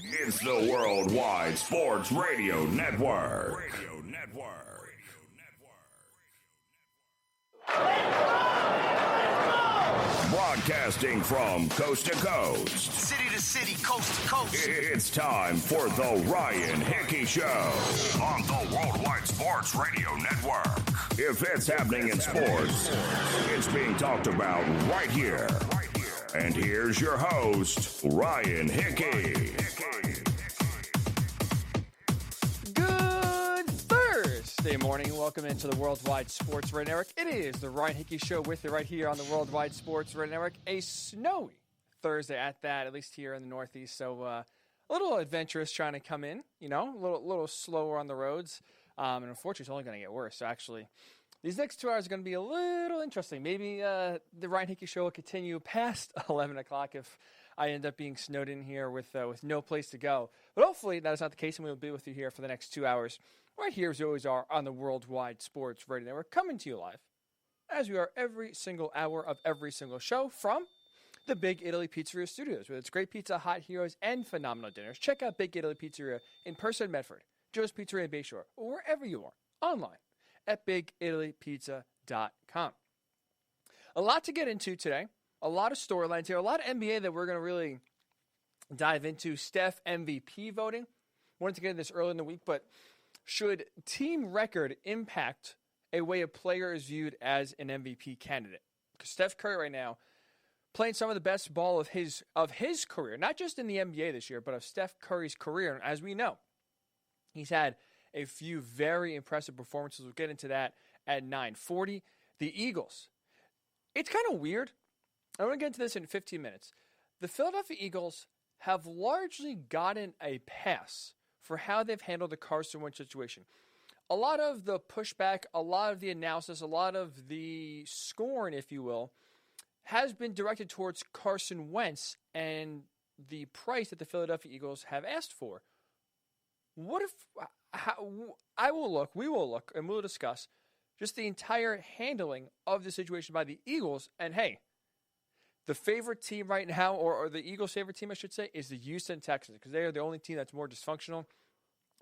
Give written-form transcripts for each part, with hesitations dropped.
It's the Worldwide Sports Radio Network. Broadcasting from coast to coast, city to city, coast to coast. It's time for the Ryan Hickey Show on the Worldwide Sports Radio Network. If it's happening in sports, it's being talked about right here. And here's your host, Ryan Hickey. Good Thursday morning. Welcome into the Worldwide Sports Radio Network. It is the Ryan Hickey Show with you right here on the Worldwide Sports Radio Network. A snowy Thursday at that, at least here in the Northeast. So a little adventurous trying to come in, a little slower on the roads. And unfortunately, it's only going to get worse. So actually, these next 2 hours are going to be a little interesting. Maybe the Ryan Hickey Show will continue past 11 o'clock if I end up being snowed in here with no place to go. But hopefully that is not the case, and we will be with you here for the next 2 hours, right here as we always are on the Worldwide Sports Radio Network, coming to you live, as we are every single hour of every single show from the Big Italy Pizzeria Studios. With its great pizza, hot heroes, and phenomenal dinners, check out Big Italy Pizzeria in person in Medford, Joe's Pizzeria in Bayshore, or wherever you are, online at BigItalyPizza.com. A lot to get into today. A lot of storylines here. A lot of NBA that we're going to really dive into. Steph MVP voting. Wanted to get into this early in the week, but should team record impact a way a player is viewed as an MVP candidate? Because Steph Curry right now playing some of the best ball of his career, not just in the NBA this year, but of Steph Curry's career. And as we know, he's had a few very impressive performances. We'll get into that at 9:40. The Eagles. It's kind of weird. I'm going to get into this in 15 minutes. The Philadelphia Eagles have largely gotten a pass for how they've handled the Carson Wentz situation. A lot of the pushback, a lot of the analysis, a lot of the scorn, if you will, has been directed towards Carson Wentz and the price that the Philadelphia Eagles have asked for. What if we will look, and we'll discuss just the entire handling of the situation by the Eagles. And hey, the favorite team right now, or the Eagles' favorite team, I should say, is the Houston Texans, because they are the only team that's more dysfunctional.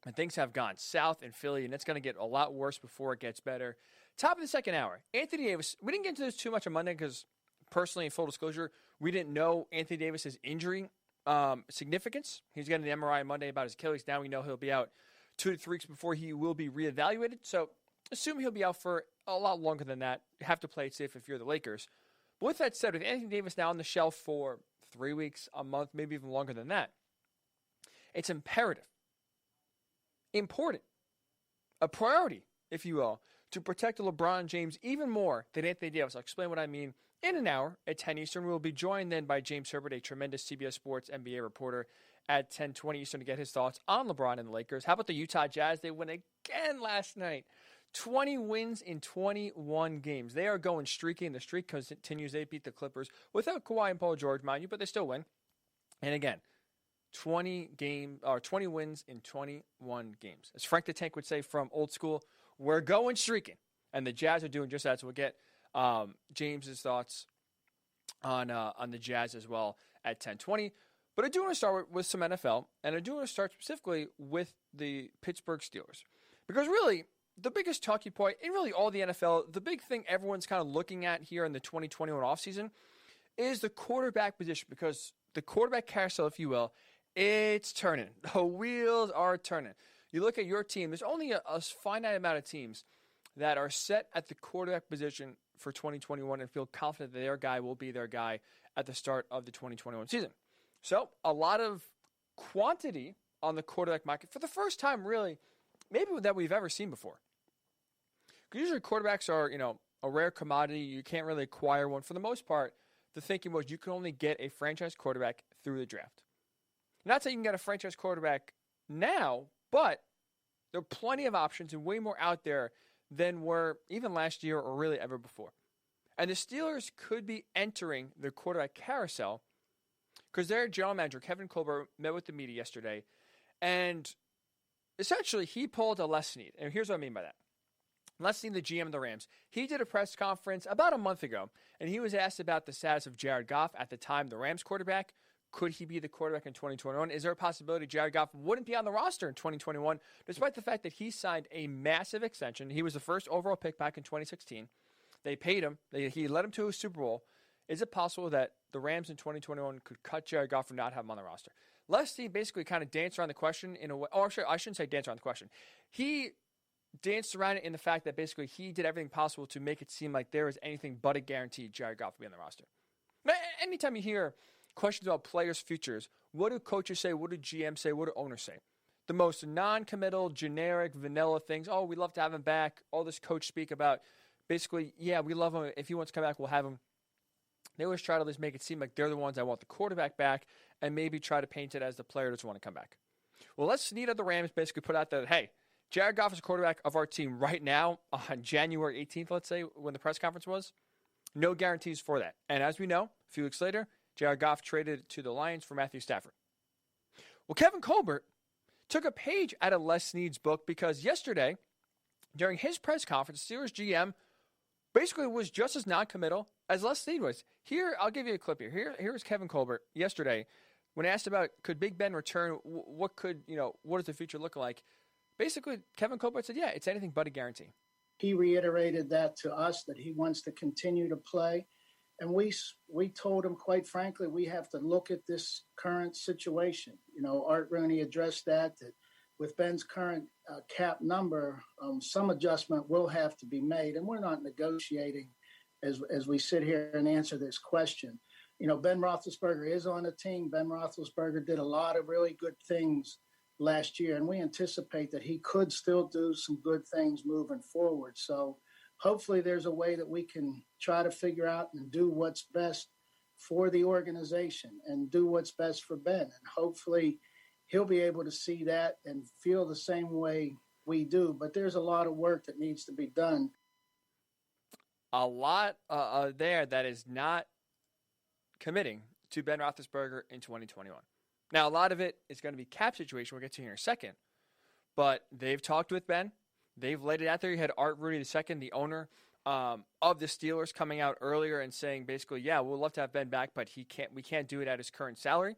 And things have gone south in Philly, and it's going to get a lot worse before it gets better. Top of the second hour, Anthony Davis. We didn't get into this too much on Monday because, personally, in full disclosure, we didn't know Anthony Davis's injury significance. He's getting the MRI on Monday about his Achilles. Now we know he'll be out 2 to 3 weeks before he will be reevaluated. So assume he'll be out for a lot longer than that. You have to play it safe if you're the Lakers. But with that said, with Anthony Davis now on the shelf for 3 weeks, a month, maybe even longer than that, it's imperative, important, a priority, if you will, to protect LeBron James even more than Anthony Davis. I'll explain what I mean in an hour at 10 Eastern. We will be joined then by James Herbert, a tremendous CBS Sports NBA reporter, at 10:20 Eastern to get his thoughts on LeBron and the Lakers. How about the Utah Jazz? They win again last night. 20 wins in 21 games. They are going streaky, and the streak continues. They beat the Clippers without Kawhi and Paul George, mind you, but they still win. And again, 20 wins in 21 games. As Frank the Tank would say from old school, we're going streaking. And the Jazz are doing just that. So we'll get James's thoughts on the Jazz as well at 10:20. But I do want to start with some NFL, and I do want to start specifically with the Pittsburgh Steelers. Because really, the biggest talking point in really all the NFL, the big thing everyone's kind of looking at here in the 2021 offseason is the quarterback position. Because the quarterback carousel, if you will, it's turning. The wheels are turning. You look at your team, there's only a finite amount of teams that are set at the quarterback position for 2021 and feel confident that their guy will be their guy at the start of the 2021 season. So a lot of quantity on the quarterback market for the first time, really, maybe that we've ever seen before. Because usually quarterbacks are, a rare commodity. You can't really acquire one. For the most part, the thinking was you can only get a franchise quarterback through the draft. Not saying you can get a franchise quarterback now, but there are plenty of options and way more out there than were even last year or really ever before. And the Steelers could be entering the quarterback carousel because their general manager, Kevin Colbert, met with the media yesterday, and essentially he pulled a Les Snead. And here's what I mean by that. Les Snead, the GM of the Rams, he did a press conference about a month ago, and he was asked about the status of Jared Goff, at the time the Rams quarterback. Could he be the quarterback in 2021? Is there a possibility Jared Goff wouldn't be on the roster in 2021, despite the fact that he signed a massive extension? He was the first overall pick back in 2016. They paid him. He led him to a Super Bowl. Is it possible that the Rams in 2021 could cut Jared Goff and not have him on the roster? Les Snead basically kind of danced around the question in a way. Oh, I shouldn't say dance around the question. He danced around it in the fact that basically he did everything possible to make it seem like there was anything but a guarantee Jared Goff would be on the roster. Anytime you hear questions about players' futures, what do coaches say? What do GMs say? What do owners say? The most non-committal, generic, vanilla things. Oh, we'd love to have him back. All this coach speak about basically, yeah, we love him. If he wants to come back, we'll have him. They always try to at least make it seem like they're the ones that want the quarterback back and maybe try to paint it as the player doesn't want to come back. Well, Les Snead of the Rams basically put out that, hey, Jared Goff is the quarterback of our team right now on January 18th, let's say, when the press conference was. No guarantees for that. And as we know, a few weeks later, Jared Goff traded to the Lions for Matthew Stafford. Well, Kevin Colbert took a page out of Les Snead's book because yesterday, during his press conference, Steelers GM basically was just as non-committal as Les Snead was. Here, I'll give you a clip here. Here's Kevin Colbert yesterday when asked about could Big Ben return, what does the future look like? Basically, Kevin Colbert said, yeah, it's anything but a guarantee. He reiterated that to us, that he wants to continue to play. And we told him, quite frankly, we have to look at this current situation. Art Rooney addressed that with Ben's current cap number, some adjustment will have to be made. And we're not negotiating as we sit here and answer this question. Ben Roethlisberger is on the team. Ben Roethlisberger did a lot of really good things last year, and we anticipate that he could still do some good things moving forward. So hopefully there's a way that we can try to figure out and do what's best for the organization and do what's best for Ben. And hopefully he'll be able to see that and feel the same way we do. But there's a lot of work that needs to be done. A lot there that is not committing to Ben Roethlisberger in 2021. Now, a lot of it is going to be cap situation. We'll get to here in a second. But they've talked with Ben. They've laid it out there. You had Art Rooney II, the owner of the Steelers, coming out earlier and saying basically, yeah, we'd love to have Ben back, but we can't do it at his current salary.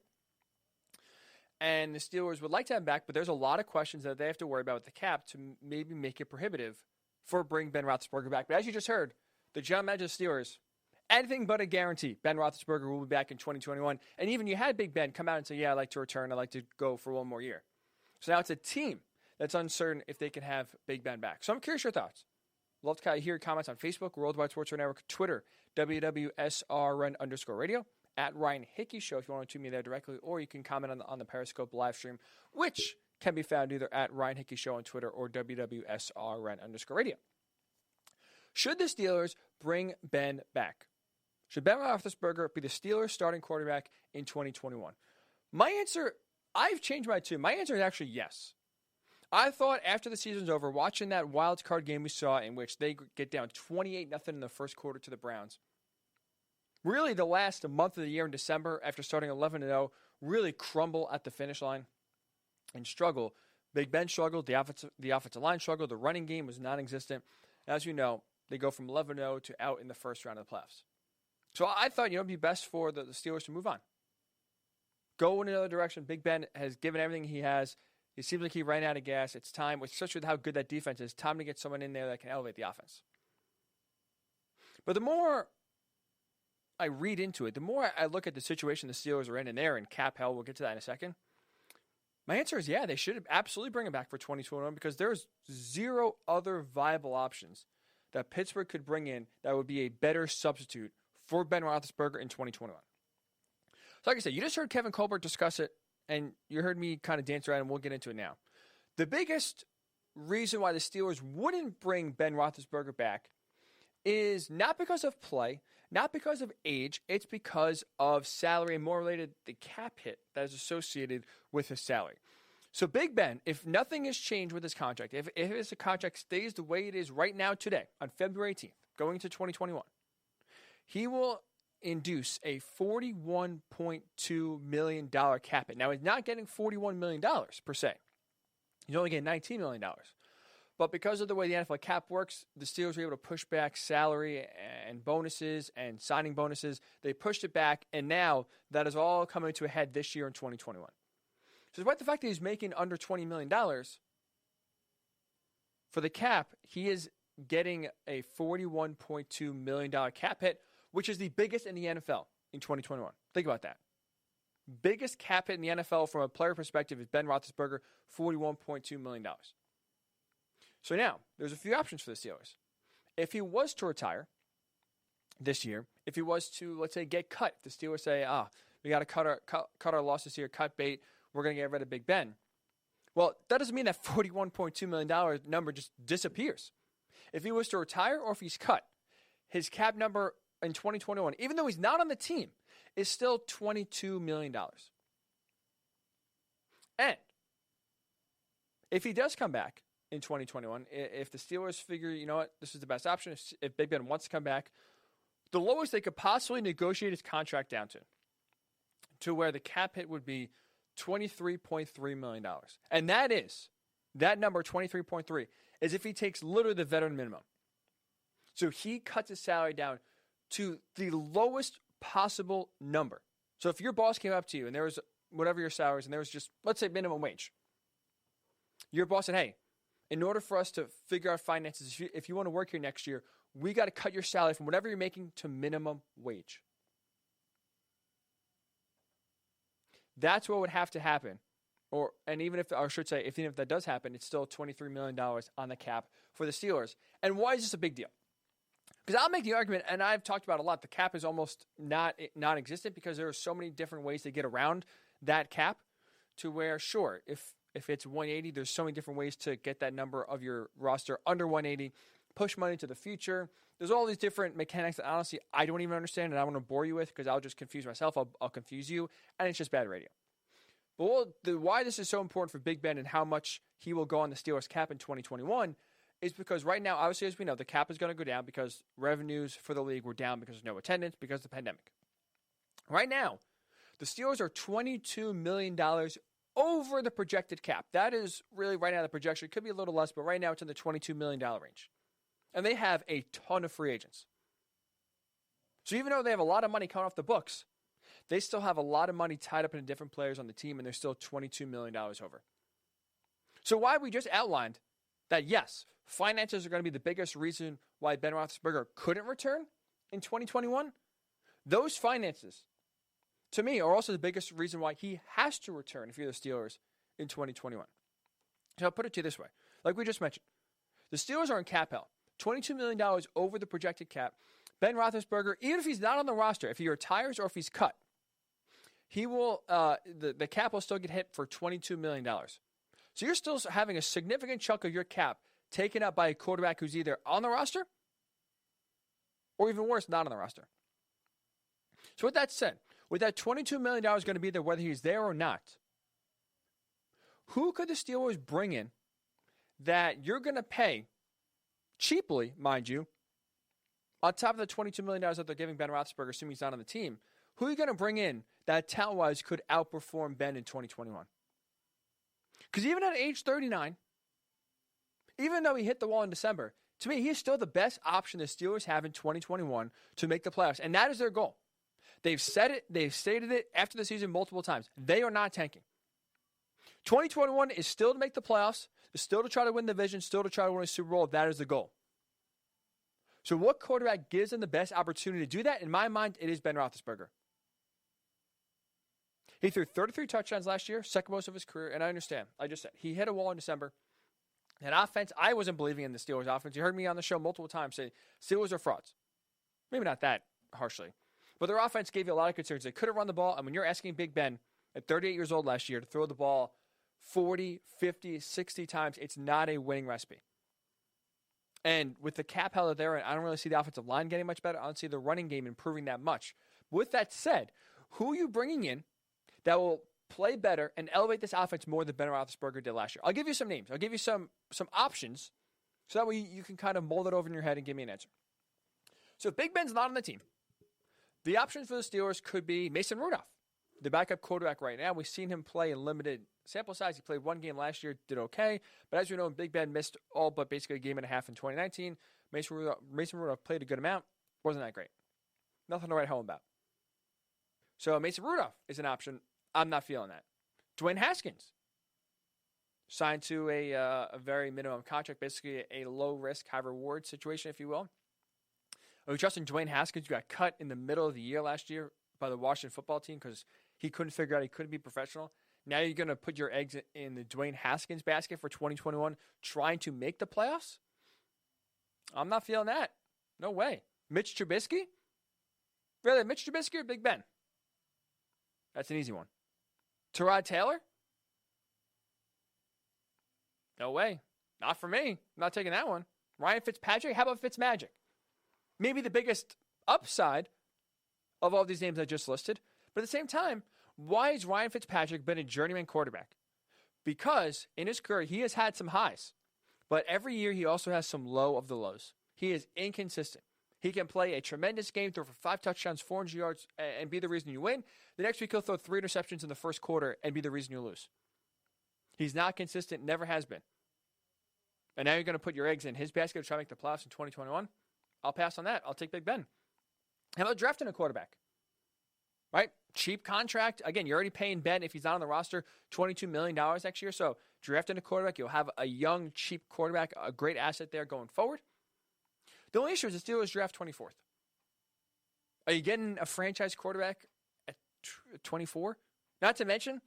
And the Steelers would like to have him back, but there's a lot of questions that they have to worry about with the cap to maybe make it prohibitive for bringing Ben Roethlisberger back. But as you just heard, the general manager of the Steelers, anything but a guarantee. Ben Roethlisberger will be back in 2021. And even you had Big Ben come out and say, yeah, I'd like to return. I'd like to go for one more year. So now it's a team that's uncertain if they can have Big Ben back. So I'm curious your thoughts. Love to hear your comments on Facebook, Worldwide Sports Radio Network, Twitter, WWSRN_radio, at Ryan Hickey Show if you want to tune me there directly, or you can comment on the Periscope live stream, which can be found either at Ryan Hickey Show on Twitter or WWSRN_radio. Should the Steelers bring Ben back? Should Ben Roethlisberger be the Steelers' starting quarterback in 2021? My answer, I've changed my tune. My answer is actually yes. I thought after the season's over, watching that wild card game we saw in which they get down 28-0 in the first quarter to the Browns, really the last month of the year in December, after starting 11-0, really crumble at the finish line and struggle. Big Ben struggled, the offensive line struggled, the running game was non-existent. As you know, they go from 11-0 to out in the first round of the playoffs. So I thought, it'd be best for the Steelers to move on. Go in another direction. Big Ben has given everything he has. It seems like he ran out of gas. It's time, especially with how good that defense is, time to get someone in there that can elevate the offense. But the more I read into it, the more I look at the situation the Steelers are in, and they're in cap hell. We'll get to that in a second. My answer is, yeah, they should absolutely bring him back for 2021 because there's zero other viable options that Pittsburgh could bring in that would be a better substitute for Ben Roethlisberger in 2021. So like I said, you just heard Kevin Colbert discuss it, and you heard me kind of dance around, and we'll get into it now. The biggest reason why the Steelers wouldn't bring Ben Roethlisberger back is not because of play, not because of age, it's because of salary and more related the cap hit that is associated with his salary. So Big Ben, if nothing has changed with his contract, if his contract stays the way it is right now today, on February 18th, going into 2021, he will induce a $41.2 million cap hit. Now, he's not getting $41 million per se. He's only getting $19 million. But because of the way the NFL cap works, the Steelers were able to push back salary and bonuses and signing bonuses. They pushed it back, and now that is all coming to a head this year in 2021. So despite the fact that he's making under $20 million, for the cap, he is getting a $41.2 million cap hit, which is the biggest in the NFL in 2021. Think about that. Biggest cap hit in the NFL from a player perspective is Ben Roethlisberger, $41.2 million. So now, there's a few options for the Steelers. If he was to retire this year, if he was to, let's say, get cut, if the Steelers say, we got to cut our losses here, cut bait, we're going to get rid of Big Ben. Well, that doesn't mean that $41.2 million number just disappears. If he was to retire or if he's cut, his cap number in 2021, even though he's not on the team, is still $22 million. And if he does come back in 2021, if the Steelers figure, you know what, this is the best option, if Big Ben wants to come back, the lowest they could possibly negotiate his contract down to where the cap hit would be $23.3 million. And that number, 23.3, is if he takes literally the veteran minimum. So he cuts his salary down to the lowest possible number. So if your boss came up to you and there was whatever your salary is and there was just, let's say, minimum wage. Your boss said, hey, in order for us to figure out finances, if you want to work here next year, we got to cut your salary from whatever you're making to minimum wage. That's what would have to happen. Even if that does happen, it's still $23 million on the cap for the Steelers. And why is this a big deal? Because I'll make the argument, and I've talked about a lot, the cap is almost non-existent because there are so many different ways to get around that cap to where, sure, if it's 180, there's so many different ways to get that number of your roster under 180, push money to the future. There's all these different mechanics that honestly I don't even understand and I want to bore you with because I'll just confuse myself. I'll confuse you, and it's just bad radio. But why this is so important for Big Ben and how much he will go on the Steelers cap in 2021 is because right now, obviously, as we know, the cap is going to go down because revenues for the league were down because of no attendance, because of the pandemic. Right now, the Steelers are $22 million over the projected cap. That is really right now the projection. It could be a little less, but right now it's in the $22 million range. And they have a ton of free agents. So even though they have a lot of money coming off the books, they still have a lot of money tied up in different players on the team, and they're still $22 million over. So why we just outlined that, yes, finances are going to be the biggest reason why Ben Roethlisberger couldn't return in 2021. Those finances, to me, are also the biggest reason why he has to return if you're the Steelers in 2021. So I'll put it to you this way. Like we just mentioned, the Steelers are in cap hell. $22 million over the projected cap. Ben Roethlisberger, even if he's not on the roster, if he retires or if he's cut, he will the cap will still get hit for $22 million. So you're still having a significant chunk of your cap taken up by a quarterback who's either on the roster or even worse, not on the roster. So with that said, with that $22 million going to be there whether he's there or not, who could the Steelers bring in that you're going to pay cheaply, mind you, on top of the $22 million that they're giving Ben Roethlisberger, assuming he's not on the team? Who are you going to bring in that talent-wise could outperform Ben in 2021? Because even at age 39, even though he hit the wall in December, to me, he is still the best option the Steelers have in 2021 to make the playoffs. And that is their goal. They've said it. They've stated it after the season multiple times. They are not tanking. 2021 is still to make the playoffs, still to try to win the division, still to try to win a Super Bowl. That is the goal. So what quarterback gives them the best opportunity to do that? In my mind, it is Ben Roethlisberger. He threw 33 touchdowns last year, second most of his career, and I understand. I just said he hit a wall in December. That offense, I wasn't believing in the Steelers' offense. You heard me on the show multiple times say Steelers are frauds. Maybe not that harshly. But their offense gave you a lot of concerns. They could have run the ball, and when you're asking Big Ben at 38 years old last year to throw the ball 40, 50, 60 times, it's not a winning recipe. And with the cap hell that they're in, I don't really see the offensive line getting much better. I don't see the running game improving that much. With that said, who are you bringing in that will play better and elevate this offense more than Ben Roethlisberger did last year? I'll give you some names. I'll give you some options so that way you can kind of mold it over in your head and give me an answer. So if Big Ben's not on the team, the options for the Steelers could be Mason Rudolph, the backup quarterback right now. We've seen him play in limited sample size. He played one game last year, did okay. But as we know, Big Ben missed all but basically a game and a half in 2019. Mason Rudolph played a good amount. Wasn't that great. Nothing to write home about. So Mason Rudolph is an option. I'm not feeling that. Dwayne Haskins signed to a very minimum contract, basically a low-risk, high-reward situation, if you will. Justin Dwayne Haskins got cut in the middle of the year last year by the Washington football team because he couldn't figure out he couldn't be professional. Now you're going to put your eggs in the Dwayne Haskins basket for 2021, trying to make the playoffs? I'm not feeling that. No way. Mitch Trubisky? Really, Mitch Trubisky or Big Ben? That's an easy one. Tyrod Taylor? No way. Not for me. I'm not taking that one. Ryan Fitzpatrick? How about Fitzmagic? Maybe the biggest upside of all these names I just listed. But at the same time, why has Ryan Fitzpatrick been a journeyman quarterback? Because in his career, he has had some highs. But every year, he also has some low of the lows. He is inconsistent. He can play a tremendous game, throw for 5 touchdowns, 400 yards, and be the reason you win. The next week, he'll throw 3 interceptions in the first quarter and be the reason you lose. He's not consistent, never has been. And now you're going to put your eggs in his basket to try to make the playoffs in 2021? I'll pass on that. I'll take Big Ben. How about drafting a quarterback? Right? Cheap contract. Again, you're already paying Ben, if he's not on the roster, $22 million next year. So drafting a quarterback, you'll have a young, cheap quarterback, a great asset there going forward. The only issue is the Steelers draft 24th. Are you getting a franchise quarterback at 24? Not to mention,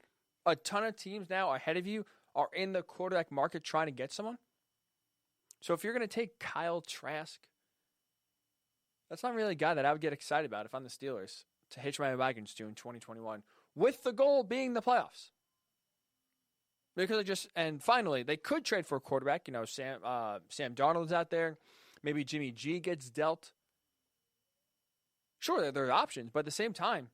a ton of teams now ahead of you are in the quarterback market trying to get someone. So if you're going to take Kyle Trask, that's not really a guy that I would get excited about if I'm the Steelers to hitch my wagons to in 2021, with the goal being the playoffs. Because and finally, they could trade for a quarterback. You know, Sam Darnold's out there. Maybe Jimmy G gets dealt. Sure, there are options, but at the same time,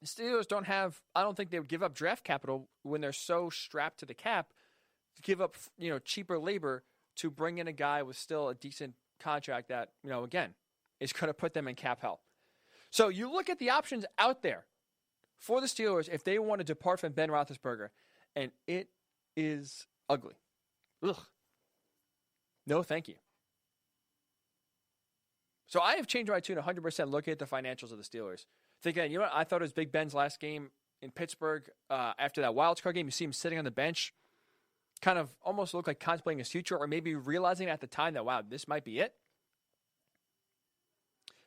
the Steelers don't have, I don't think they would give up draft capital when they're so strapped to the cap to give up, cheaper labor to bring in a guy with still a decent contract that, again, is going to put them in cap hell. So you look at the options out there for the Steelers if they want to depart from Ben Roethlisberger, and it is ugly. Ugh. No, thank you. So I have changed my tune 100% looking at the financials of the Steelers. Thinking, I thought it was Big Ben's last game in Pittsburgh after that wildcard game. You see him sitting on the bench, kind of almost look like contemplating his future, or maybe realizing at the time that, wow, this might be it.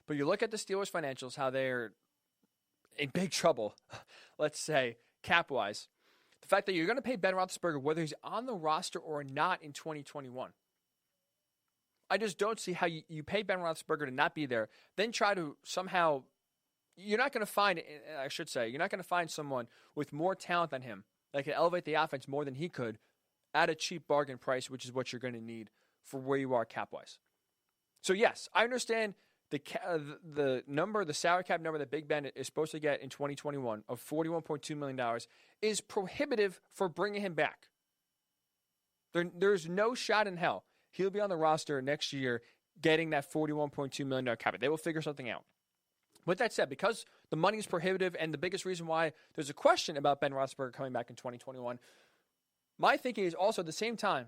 But you look at the Steelers' financials, how they're in big trouble, let's say, cap-wise. The fact that you're going to pay Ben Roethlisberger whether he's on the roster or not in 2021. I just don't see how you pay Ben Roethlisberger to not be there, then try to somehow, you're not going to find someone with more talent than him that can elevate the offense more than he could at a cheap bargain price, which is what you're going to need for where you are cap-wise. So yes, I understand the salary cap number that Big Ben is supposed to get in 2021 of $41.2 million is prohibitive for bringing him back. There's no shot in hell he'll be on the roster next year getting that $41.2 million cap. They will figure something out. With that said, because the money is prohibitive and the biggest reason why there's a question about Ben Roethlisberger coming back in 2021, my thinking is also at the same time,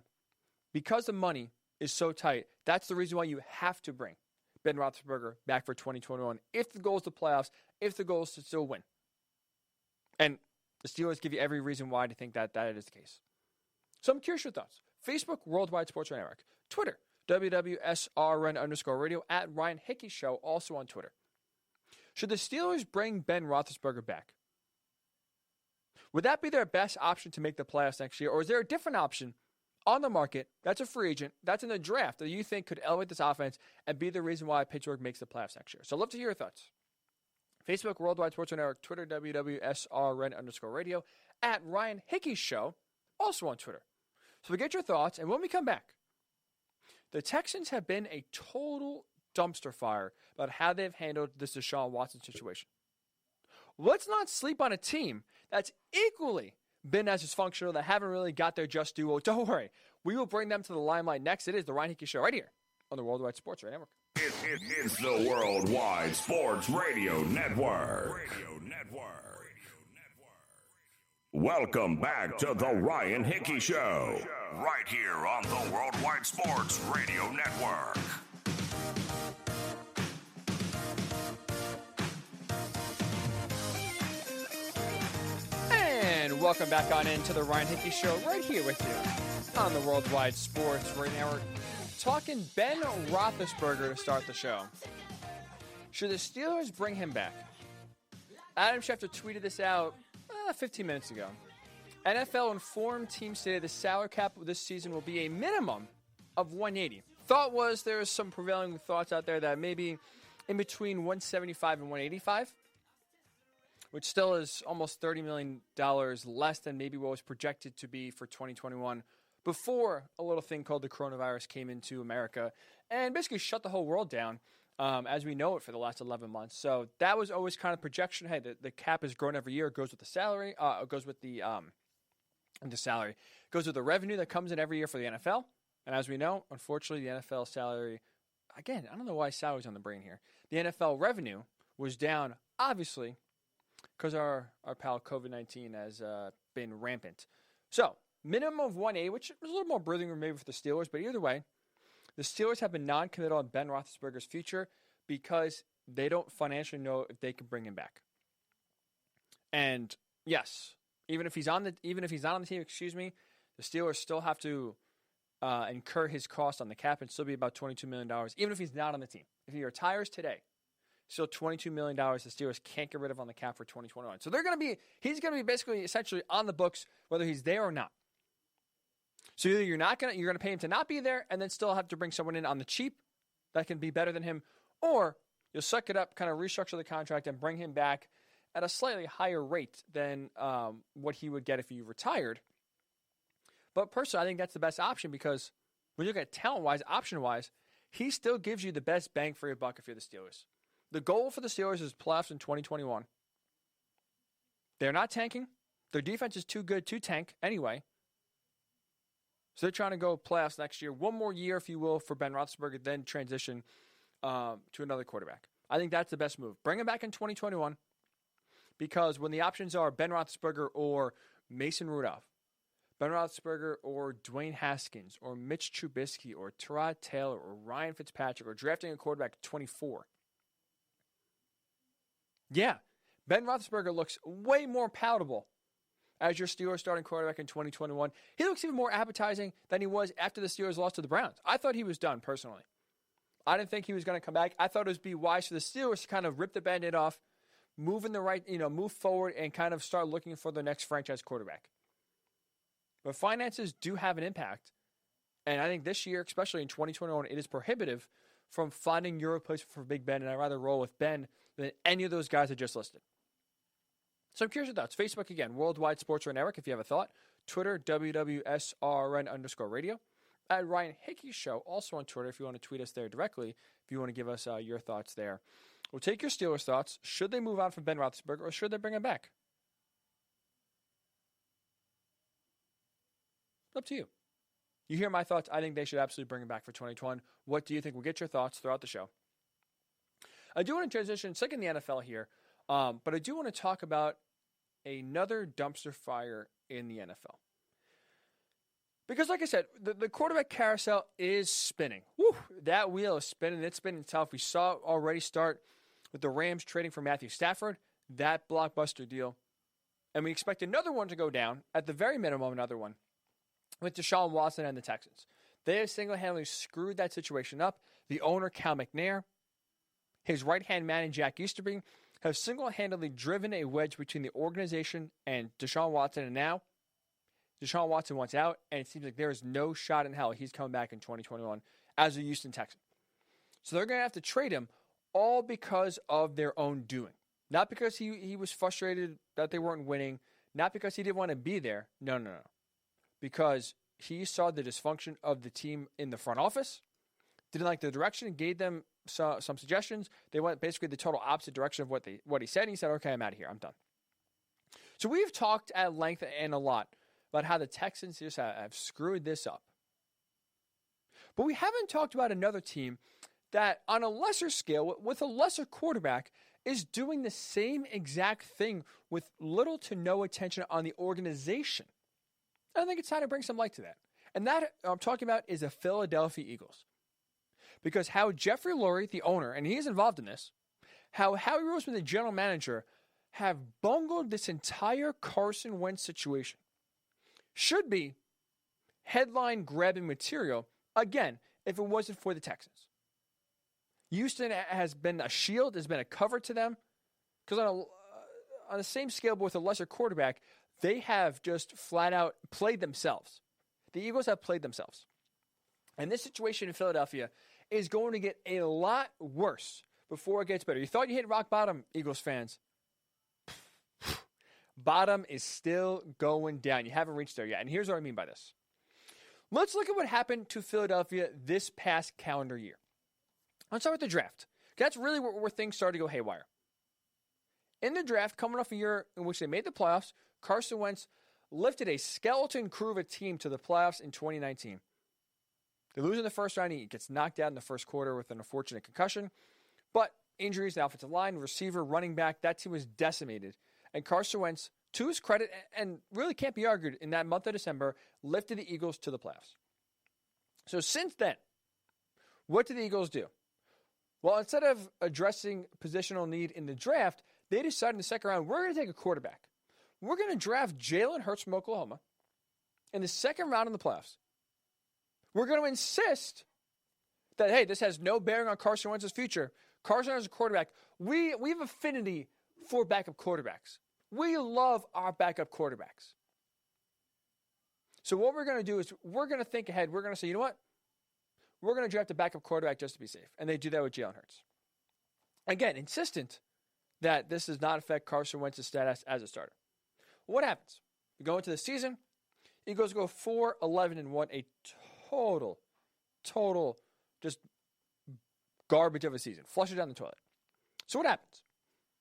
because the money is so tight, that's the reason why you have to bring Ben Roethlisberger back for 2021 if the goal is the playoffs, if the goal is to still win. And the Steelers give you every reason why to think that is the case. So I'm curious your thoughts. Facebook, Worldwide Sports Network. Twitter, WWSRN_radio, at Ryan Hickey Show, also on Twitter. Should the Steelers bring Ben Roethlisberger back? Would that be their best option to make the playoffs next year? Or is there a different option on the market that's a free agent, that's in the draft, that you think could elevate this offense and be the reason why Pittsburgh makes the playoffs next year? So I'd love to hear your thoughts. Facebook, Worldwide Sports Network, Twitter, WWSRN_radio, at Ryan Hickey Show, also on Twitter. So we get your thoughts, and when we come back, the Texans have been a total dumpster fire about how they've handled this Deshaun Watson situation. Let's not sleep on a team that's equally been as dysfunctional, that haven't really got their just due. Well, don't worry. We will bring them to the limelight next. It is the Ryan Hickey Show right here on the Worldwide Sports Radio Network. It's the Worldwide Sports Radio Network. Welcome back to the Ryan Hickey Show, right here on the Worldwide Sports Radio Network. And welcome back on into the Ryan Hickey Show, right here with you on the Worldwide Sports Radio Network. Talking Ben Roethlisberger to start the show. Should the Steelers bring him back? Adam Schefter tweeted this out 15 minutes ago. NFL informed team stated the salary cap this season will be a minimum of 180. Thought was there was some prevailing thoughts out there that maybe in between 175 and 185, which still is almost $30 million less than maybe what was projected to be for 2021 before a little thing called the coronavirus came into America and basically shut the whole world down as we know it for the last 11 months. So that was always kind of projection. Hey, the cap is grown every year. It goes with the salary. Goes with the salary. It goes with the revenue that comes in every year for the NFL. And as we know, unfortunately, the NFL salary, again, I don't know why salary's on the brain here. The NFL revenue was down, obviously, because our pal COVID-19 has been rampant. So, minimum of 180, which was a little more breathing room maybe for the Steelers, but either way, the Steelers have been non-committal on Ben Roethlisberger's future because they don't financially know if they can bring him back. And yes, even if he's not on the team, the Steelers still have to incur his cost on the cap and still be about $22 million, even if he's not on the team. If he retires today, still $22 million the Steelers can't get rid of on the cap for 2021. So he's going to be basically essentially on the books whether he's there or not. So either you're going to pay him to not be there and then still have to bring someone in on the cheap that can be better than him, or you'll suck it up, kind of restructure the contract and bring him back at a slightly higher rate than what he would get if he retired. But personally, I think that's the best option because when you look at talent-wise, option-wise, he still gives you the best bang for your buck if you're the Steelers. The goal for the Steelers is playoffs in 2021. They're not tanking. Their defense is too good to tank anyway. So they're trying to go playoffs next year. One more year, if you will, for Ben Roethlisberger, then transition to another quarterback. I think that's the best move. Bring him back in 2021 because when the options are Ben Roethlisberger or Mason Rudolph, Ben Roethlisberger or Dwayne Haskins or Mitch Trubisky or Tyrod Taylor or Ryan Fitzpatrick or drafting a quarterback at 24. Yeah, Ben Roethlisberger looks way more palatable as your Steelers starting quarterback in 2021. He looks even more appetizing than he was after the Steelers lost to the Browns. I thought he was done, personally. I didn't think he was going to come back. I thought it would be wise for the Steelers to kind of rip the Band-Aid off, move forward and kind of start looking for the next franchise quarterback. But finances do have an impact. And I think this year, especially in 2021, it is prohibitive from finding your replacement for Big Ben. And I'd rather roll with Ben than any of those guys I just listed. So I'm curious your thoughts. Facebook again, Worldwide Sports Radio Network, if you have a thought. Twitter, WWSRN_radio. At Ryan Hickey Show, also on Twitter, if you want to tweet us there directly, if you want to give us your thoughts there. We'll take your Steelers thoughts. Should they move on from Ben Roethlisberger or should they bring him back? Up to you. You hear my thoughts. I think they should absolutely bring him back for 2021. What do you think? We'll get your thoughts throughout the show. I do want to transition, second the NFL here, but I do want to talk about another dumpster fire in the NFL. Because like I said, the quarterback carousel is spinning. Woo, that wheel is spinning. It's spinning tough. We saw it already start with the Rams trading for Matthew Stafford, that blockbuster deal. And we expect another one to go down, at the very minimum, another one, with Deshaun Watson and the Texans. They have single-handedly screwed that situation up. The owner, Cal McNair, his right-hand man, and Jack Easterby, have single-handedly driven a wedge between the organization and Deshaun Watson. And now, Deshaun Watson wants out, and it seems like there is no shot in hell he's coming back in 2021 as a Houston Texan. So they're going to have to trade him all because of their own doing. Not because he was frustrated that they weren't winning, not because he didn't want to be there. No. Because he saw the dysfunction of the team in the front office, didn't like the direction, gave them some suggestions. They went basically the total opposite direction of what he said, and he said, okay, I'm out of here. I'm done. So we've talked at length and a lot about how the Texans just have screwed this up. But we haven't talked about another team that, on a lesser scale, with a lesser quarterback, is doing the same exact thing with little to no attention on the organization. I think it's time to bring some light to that. And that I'm talking about is the Philadelphia Eagles. Because how Jeffrey Lurie, the owner, and he is involved in this, how Howie Roseman, the general manager, have bungled this entire Carson Wentz situation. Should be headline-grabbing material, again, if it wasn't for the Texans. Houston has been a shield, has been a cover to them, because on the same scale but with a lesser quarterback, they have just flat out played themselves. The Eagles have played themselves. And this situation in Philadelphia is going to get a lot worse before it gets better. You thought you hit rock bottom, Eagles fans. Bottom is still going down. You haven't reached there yet. And here's what I mean by this. Let's look at what happened to Philadelphia this past calendar year. Let's start with the draft. That's really where things started to go haywire. In the draft, coming off a year in which they made the playoffs, Carson Wentz lifted a skeleton crew of a team to the playoffs in 2019. They lose in the first round. He gets knocked out in the first quarter with an unfortunate concussion. But injuries, the offensive line, receiver, running back, that team was decimated. And Carson Wentz, to his credit, and really can't be argued, in that month of December, lifted the Eagles to the playoffs. So since then, what did the Eagles do? Well, instead of addressing positional need in the draft, they decided in the second round, we're going to take a quarterback. We're going to draft Jalen Hurts from Oklahoma in the second round in the playoffs. We're going to insist that, hey, this has no bearing on Carson Wentz's future. Carson Wentz is a quarterback. We have affinity for backup quarterbacks. We love our backup quarterbacks. So what we're going to do is we're going to think ahead. We're going to say, you know what? We're going to draft a backup quarterback just to be safe. And they do that with Jalen Hurts. Again, insistent that this does not affect Carson Wentz's status as a starter. What happens? We go into the season. Eagles go 4-11-1, a total, just garbage of a season. Flush it down the toilet. So what happens?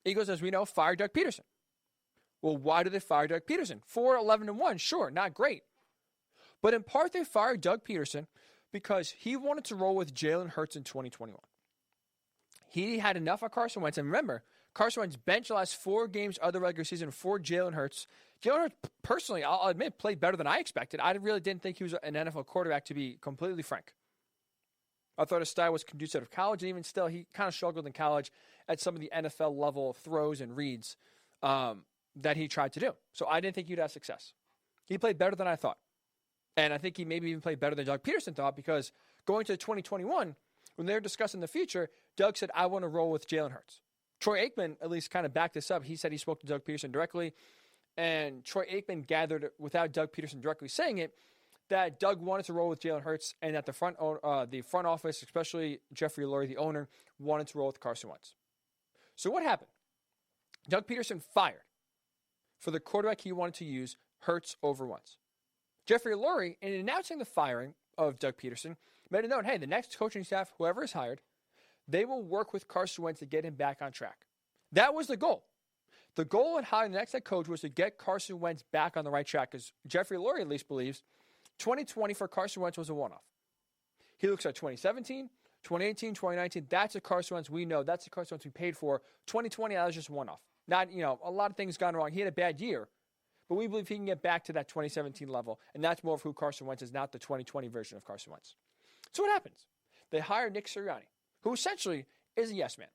Eagles, as we know, fire Doug Peterson. Well, why do they fire Doug Peterson? 4-11-1, sure, not great. But in part, they fired Doug Peterson because he wanted to roll with Jalen Hurts in 2021. He had enough of Carson Wentz. And remember, Carson Wentz benched the last 4 games of the regular season for Jalen Hurts. Jalen Hurts, personally, I'll admit, played better than I expected. I really didn't think he was an NFL quarterback, to be completely frank. I thought his style was conducive to college, and even still, he kind of struggled in college at some of the NFL-level throws and reads that he tried to do. So I didn't think he'd have success. He played better than I thought. And I think he maybe even played better than Doug Peterson thought, because going to 2021, when they were discussing the future, Doug said, I want to roll with Jalen Hurts. Troy Aikman at least kind of backed this up. He said he spoke to Doug Peterson directly, and Troy Aikman gathered, without Doug Peterson directly saying it, that Doug wanted to roll with Jalen Hurts, and that the front office, especially Jeffrey Lurie, the owner, wanted to roll with Carson Wentz. So what happened? Doug Peterson fired for the quarterback he wanted to use, Hurts over Wentz. Jeffrey Lurie, in announcing the firing of Doug Peterson, made it known, hey, the next coaching staff, whoever is hired, they will work with Carson Wentz to get him back on track. That was the goal. The goal in hiring the next head coach was to get Carson Wentz back on the right track, because Jeffrey Lurie at least believes 2020 for Carson Wentz was a one-off. He looks at 2017, 2018, 2019. That's a Carson Wentz we know. That's the Carson Wentz we paid for. 2020, that was just one-off. Not, a lot of things gone wrong. He had a bad year, but we believe he can get back to that 2017 level, and that's more of who Carson Wentz is, not the 2020 version of Carson Wentz. So what happens? They hire Nick Sirianni, who essentially is a yes man.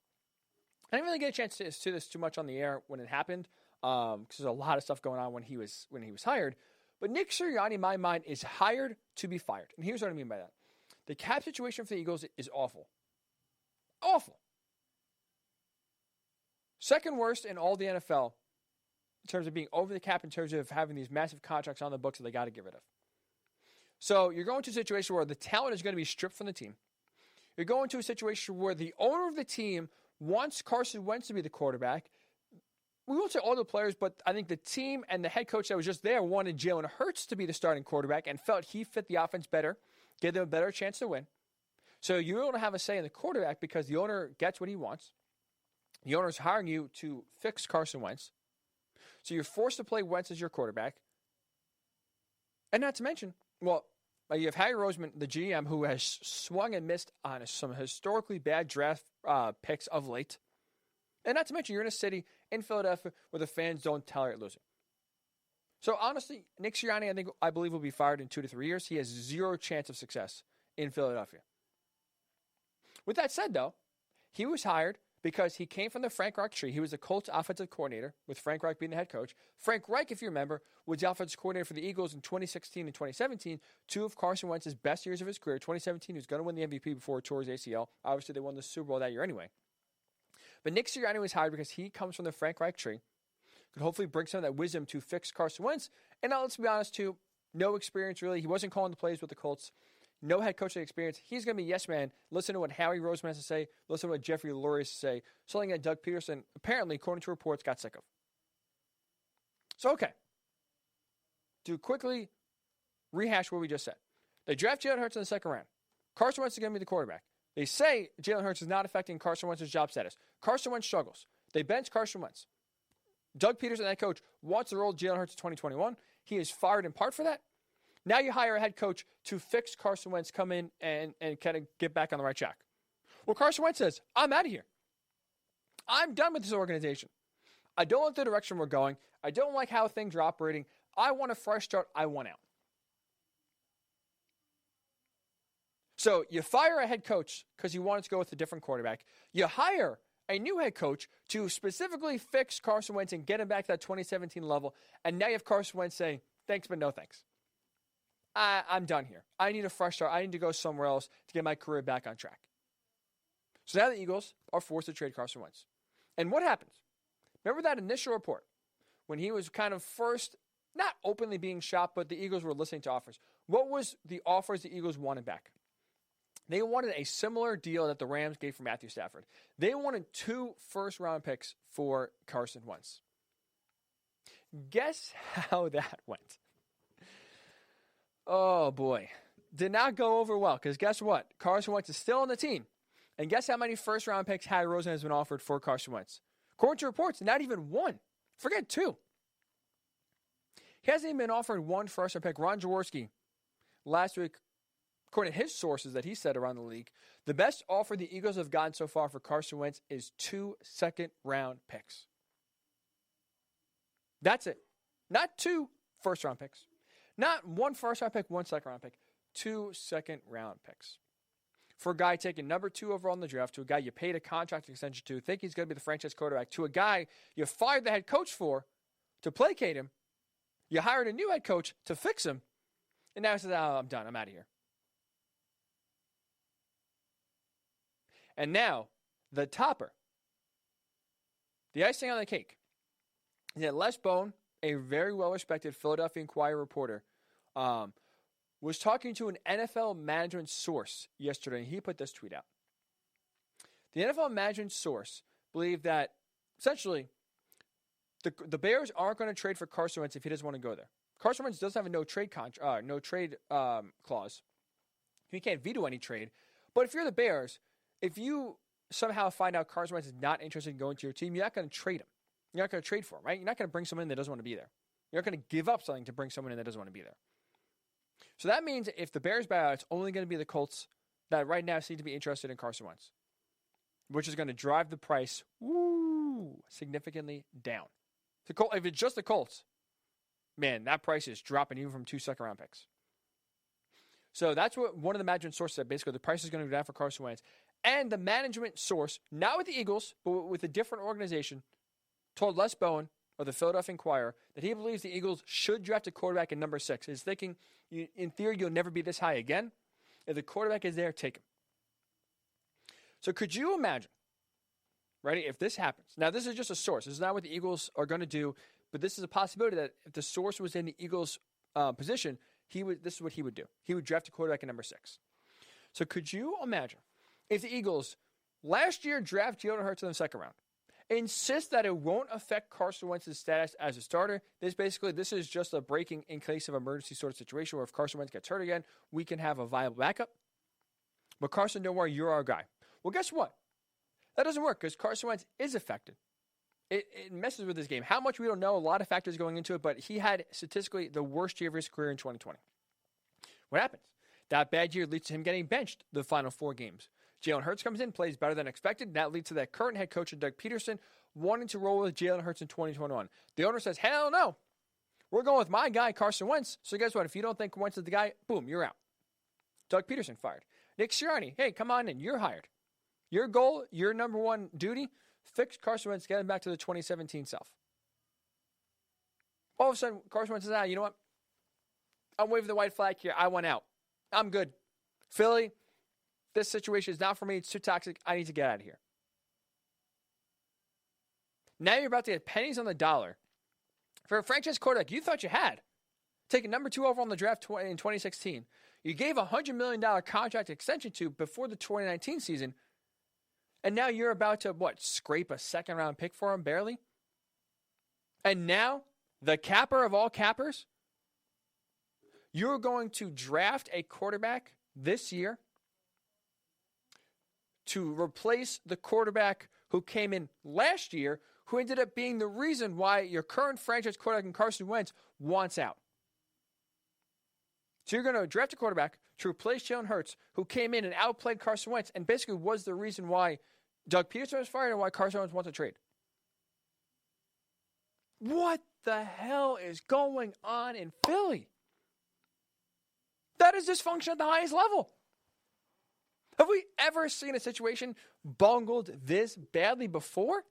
I didn't really get a chance to see this too much on the air when it happened, because there's a lot of stuff going on when he was hired. But Nick Sirianni, in my mind, is hired to be fired. And here's what I mean by that. The cap situation for the Eagles is awful. Awful. Second worst in all the NFL in terms of being over the cap, in terms of having these massive contracts on the books that they got to get rid of. So you're going to a situation where the talent is going to be stripped from the team. You're going to a situation where the owner of the team wants Carson Wentz to be the quarterback. We won't say all the players, but I think the team and the head coach that was just there wanted Jalen Hurts to be the starting quarterback and felt he fit the offense better, gave them a better chance to win. So you don't have a say in the quarterback because the owner gets what he wants. The owner is hiring you to fix Carson Wentz. So you're forced to play Wentz as your quarterback. And not to mention, well, you have Howie Roseman, the GM, who has swung and missed on some historically bad draft picks of late. And not to mention, you're in a city in Philadelphia where the fans don't tolerate losing. So honestly, Nick Sirianni, I believe, will be fired in 2 to 3 years. He has zero chance of success in Philadelphia. With that said, though, he was hired because he came from the Frank Reich tree. He was the Colts offensive coordinator, with Frank Reich being the head coach. Frank Reich, if you remember, was the offensive coordinator for the Eagles in 2016 and 2017, two of Carson Wentz's best years of his career. 2017, he was going to win the MVP before he tore his ACL. Obviously, they won the Super Bowl that year anyway. But Nick Sirianni was hired because he comes from the Frank Reich tree, could hopefully bring some of that wisdom to fix Carson Wentz. And now, let's be honest, too, no experience really. He wasn't calling the plays with the Colts. No head coaching experience. He's going to be yes man. Listen to what Howie Roseman has to say. Listen to what Jeffrey Lurie has to say. Something that Doug Peterson, apparently, according to reports, got sick of. So, okay. To quickly rehash what we just said. They draft Jalen Hurts in the second round. Carson Wentz is going to be the quarterback. They say Jalen Hurts is not affecting Carson Wentz's job status. Carson Wentz struggles. They bench Carson Wentz. Doug Peterson, that coach, wants to roll Jalen Hurts in 2021. He is fired in part for that. Now you hire a head coach to fix Carson Wentz, come in and kind of get back on the right track. Well, Carson Wentz says, I'm out of here. I'm done with this organization. I don't like the direction we're going. I don't like how things are operating. I want a fresh start. I want out. So you fire a head coach because you wanted to go with a different quarterback. You hire a new head coach to specifically fix Carson Wentz and get him back to that 2017 level. And now you have Carson Wentz saying, thanks, but no thanks. I'm done here. I need a fresh start. I need to go somewhere else to get my career back on track. So now the Eagles are forced to trade Carson Wentz. And what happens? Remember that initial report when he was kind of first, not openly being shopped, but the Eagles were listening to offers. What was the offers the Eagles wanted back? They wanted a similar deal that the Rams gave for Matthew Stafford. They wanted 2 first-round picks for Carson Wentz. Guess how that went? Oh, boy. Did not go over well, because guess what? Carson Wentz is still on the team. And guess how many first-round picks Howie Roseman has been offered for Carson Wentz? According to reports, not even 1. Forget 2. He hasn't even been offered 1 first-round pick. Ron Jaworski, last week, according to his sources that he said around the league, the best offer the Eagles have gotten so far for Carson Wentz is 2 second-round picks. That's it. Not 2 first-round picks. Not 1 first-round pick, 1 second-round pick. 2 second-round picks. For a guy taking number 2 overall in the draft, to a guy you paid a contract extension to, think he's going to be the franchise quarterback, to a guy you fired the head coach for to placate him, you hired a new head coach to fix him, and now he says, oh, I'm done. I'm out of here. And now, the topper, the icing on the cake, is that Les Bone, a very well-respected Philadelphia Inquirer reporter, was talking to an NFL management source yesterday, and he put this tweet out. The NFL management source believed that, essentially, the Bears aren't going to trade for Carson Wentz if he doesn't want to go there. Carson Wentz doesn't have a no-trade clause. He can't veto any trade. But if you're the Bears, if you somehow find out Carson Wentz is not interested in going to your team, you're not going to trade him. You're not going to trade for him, right? You're not going to bring someone in that doesn't want to be there. You're not going to give up something to bring someone in that doesn't want to be there. So that means if the Bears buy out, it's only going to be the Colts that right now seem to be interested in Carson Wentz, which is going to drive the price significantly down. If it's just the Colts, man, that price is dropping even from 2 second-round picks. So that's what one of the management sources said. Basically, the price is going to go down for Carson Wentz. And the management source, not with the Eagles, but with a different organization, told Les Bowen of the Philadelphia Inquirer that he believes the Eagles should draft a quarterback in number 6. He's thinking, in theory, you'll never be this high again. If the quarterback is there, take him. So could you imagine, right, if this happens? Now, this is just a source. This is not what the Eagles are going to do, but this is a possibility that if the source was in the Eagles' position, this is what he would do. He would draft a quarterback in number 6. So could you imagine if the Eagles last year draft Jalen Hurts in the second round, insist that it won't affect Carson Wentz's status as a starter? This is just a breaking in case of emergency sort of situation where if Carson Wentz gets hurt again, we can have a viable backup. But Carson, don't worry, you're our guy. Well, guess what? That doesn't work because Carson Wentz is affected. It messes with his game. How much we don't know, a lot of factors going into it, but he had statistically the worst year of his career in 2020. What happens? That bad year leads to him getting benched the final 4 games. Jalen Hurts comes in, plays better than expected. That leads to that current head coach, Doug Peterson, wanting to roll with Jalen Hurts in 2021. The owner says, hell no. We're going with my guy, Carson Wentz. So guess what? If you don't think Wentz is the guy, boom, you're out. Doug Peterson fired. Nick Sirianni, hey, come on in. You're hired. Your goal, your number one duty, fix Carson Wentz, get him back to the 2017 self. All of a sudden, Carson Wentz says, you know what? I'm waving the white flag here. I want out. I'm good. Philly, this situation is not for me. It's too toxic. I need to get out of here. Now you're about to get pennies on the dollar for a franchise quarterback you thought you had. Taking number 2 overall in the draft in 2016. You gave a $100 million contract extension to before the 2019 season. And now you're about to, scrape a second-round pick for him, barely? And now, the capper of all cappers, you're going to draft a quarterback this year to replace the quarterback who came in last year, who ended up being the reason why your current franchise quarterback in Carson Wentz wants out. So you're going to draft a quarterback to replace Jalen Hurts, who came in and outplayed Carson Wentz and basically was the reason why Doug Peterson was fired and why Carson Wentz wants to trade. What the hell is going on in Philly? That is dysfunction at the highest level. Have we ever seen a situation bungled this badly before?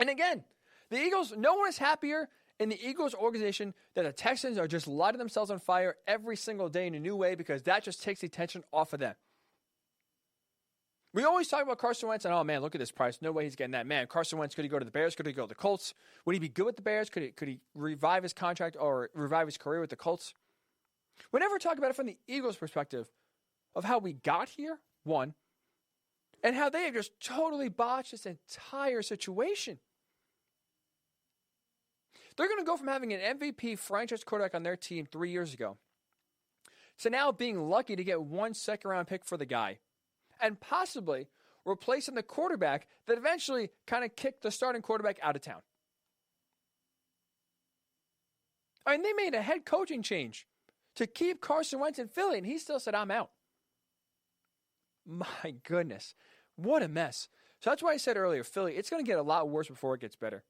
And again, the Eagles, no one is happier in the Eagles organization that the Texans are just lighting themselves on fire every single day in a new way because that just takes the attention off of them. We always talk about Carson Wentz and, oh man, look at this price. No way he's getting that. Man, Carson Wentz, could he go to the Bears? Could he go to the Colts? Would he be good with the Bears? Could he revive his contract or revive his career with the Colts? We never talk about it from the Eagles' perspective of how we got here, one, and how they have just totally botched this entire situation. They're going to go from having an MVP franchise quarterback on their team 3 years ago to now being lucky to get 1 second-round pick for the guy and possibly replacing the quarterback that eventually kind of kicked the starting quarterback out of town. I mean, they made a head coaching change to keep Carson Wentz in Philly, and he still said, I'm out. My goodness. What a mess. So that's why I said earlier, Philly, it's going to get a lot worse before it gets better.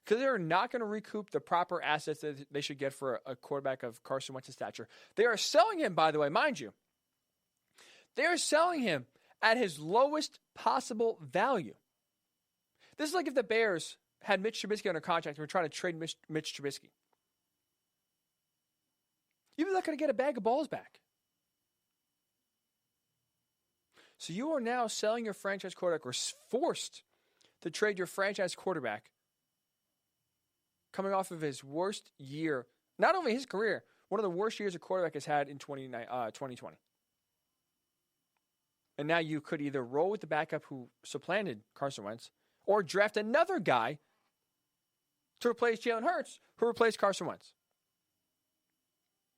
Because they're not going to recoup the proper assets that they should get for a quarterback of Carson Wentz's stature. They are selling him, by the way, mind you. They are selling him at his lowest possible value. This is like if the Bears had Mitch Trubisky under contract and were trying to trade Mitch Trubisky. You're not going to get a bag of balls back. So you are now selling your franchise quarterback or forced to trade your franchise quarterback coming off of his worst year, not only his career, one of the worst years a quarterback has had in 2020. And now you could either roll with the backup who supplanted Carson Wentz or draft another guy to replace Jalen Hurts who replaced Carson Wentz.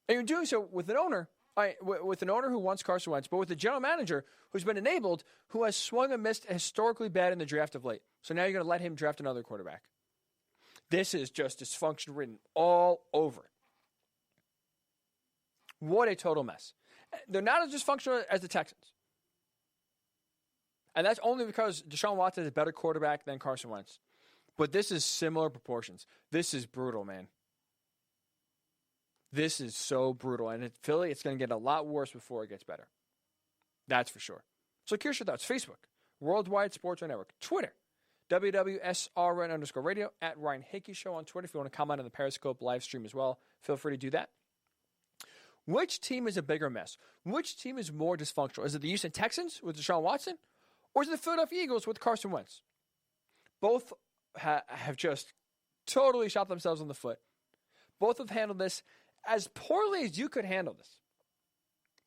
And you're doing so with an owner who wants Carson Wentz, but with a general manager who's been enabled, who has swung and missed historically bad in the draft of late. So now you're going to let him draft another quarterback. This is just dysfunction written all over. What a total mess. They're not as dysfunctional as the Texans. And that's only because Deshaun Watson is a better quarterback than Carson Wentz. But this is similar proportions. This is brutal, man. This is so brutal. And in Philly, it's going to get a lot worse before it gets better. That's for sure. So here's your thoughts. Facebook, Worldwide Sports Network. Twitter, WWSRN_radio, at Ryan Hickey Show on Twitter. If you want to comment on the Periscope live stream as well, feel free to do that. Which team is a bigger mess? Which team is more dysfunctional? Is it the Houston Texans with Deshaun Watson? Or is it the Philadelphia Eagles with Carson Wentz? Both have just totally shot themselves in the foot. Both have handled this as poorly as you could handle this.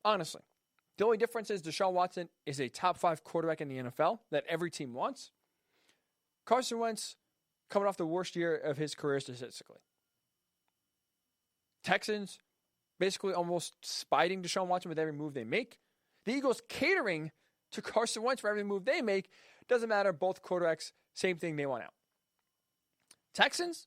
Honestly. The only difference is Deshaun Watson is a top 5 quarterback in the NFL that every team wants. Carson Wentz coming off the worst year of his career statistically. Texans basically almost spiting Deshaun Watson with every move they make. The Eagles catering to Carson Wentz for every move they make. Doesn't matter. Both quarterbacks, same thing, they want out. Texans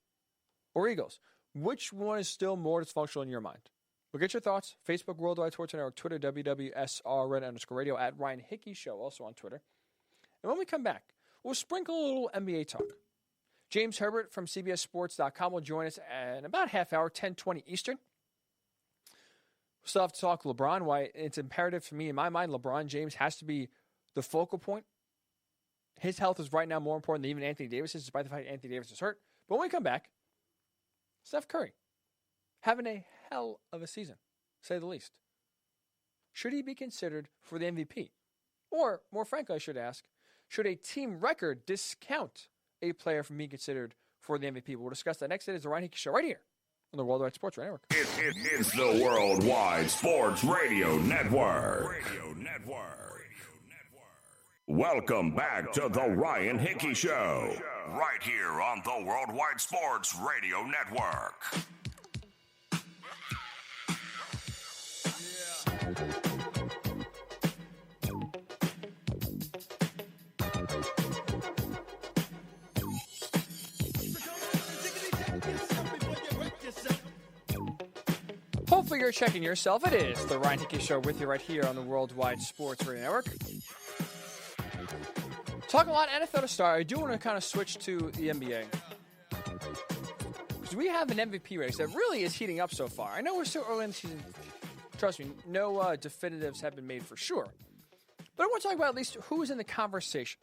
or Eagles? Which one is still more dysfunctional in your mind? We'll get your thoughts. Facebook, Worldwide Sports Network, Twitter, WWSRN_radio, at Ryan Hickey Show, also on Twitter. And when we come back, we'll sprinkle a little NBA talk. James Herbert from CBS Sports.com will join us in about half hour, 10:20 Eastern. We'll still have to talk LeBron, why it's imperative for me, in my mind, LeBron James has to be the focal point. His health is right now more important than even Anthony Davis's, despite the fact Anthony Davis is hurt. But when we come back, Steph Curry, having a hell of a season, to say the least. Should he be considered for the MVP? Or, more frankly, I should ask, should a team record discount a player from being considered for the MVP? We'll discuss that next. It is the Ryan Hickey Show right here on the Worldwide Sports Radio Network. It's the Worldwide Sports Radio Network. Welcome back to the Ryan Hickey Show, right here on the Worldwide Sports Radio Network. Hopefully you're checking yourself. It is the Ryan Hickey Show with you right here on the Worldwide Sports Radio Network. Talking a lot of NFL to start, I do want to kind of switch to the NBA. Because we have an MVP race that really is heating up so far. I know we're still early in the season. Trust me, no definitives have been made for sure. But I want to talk about at least who is in the conversation.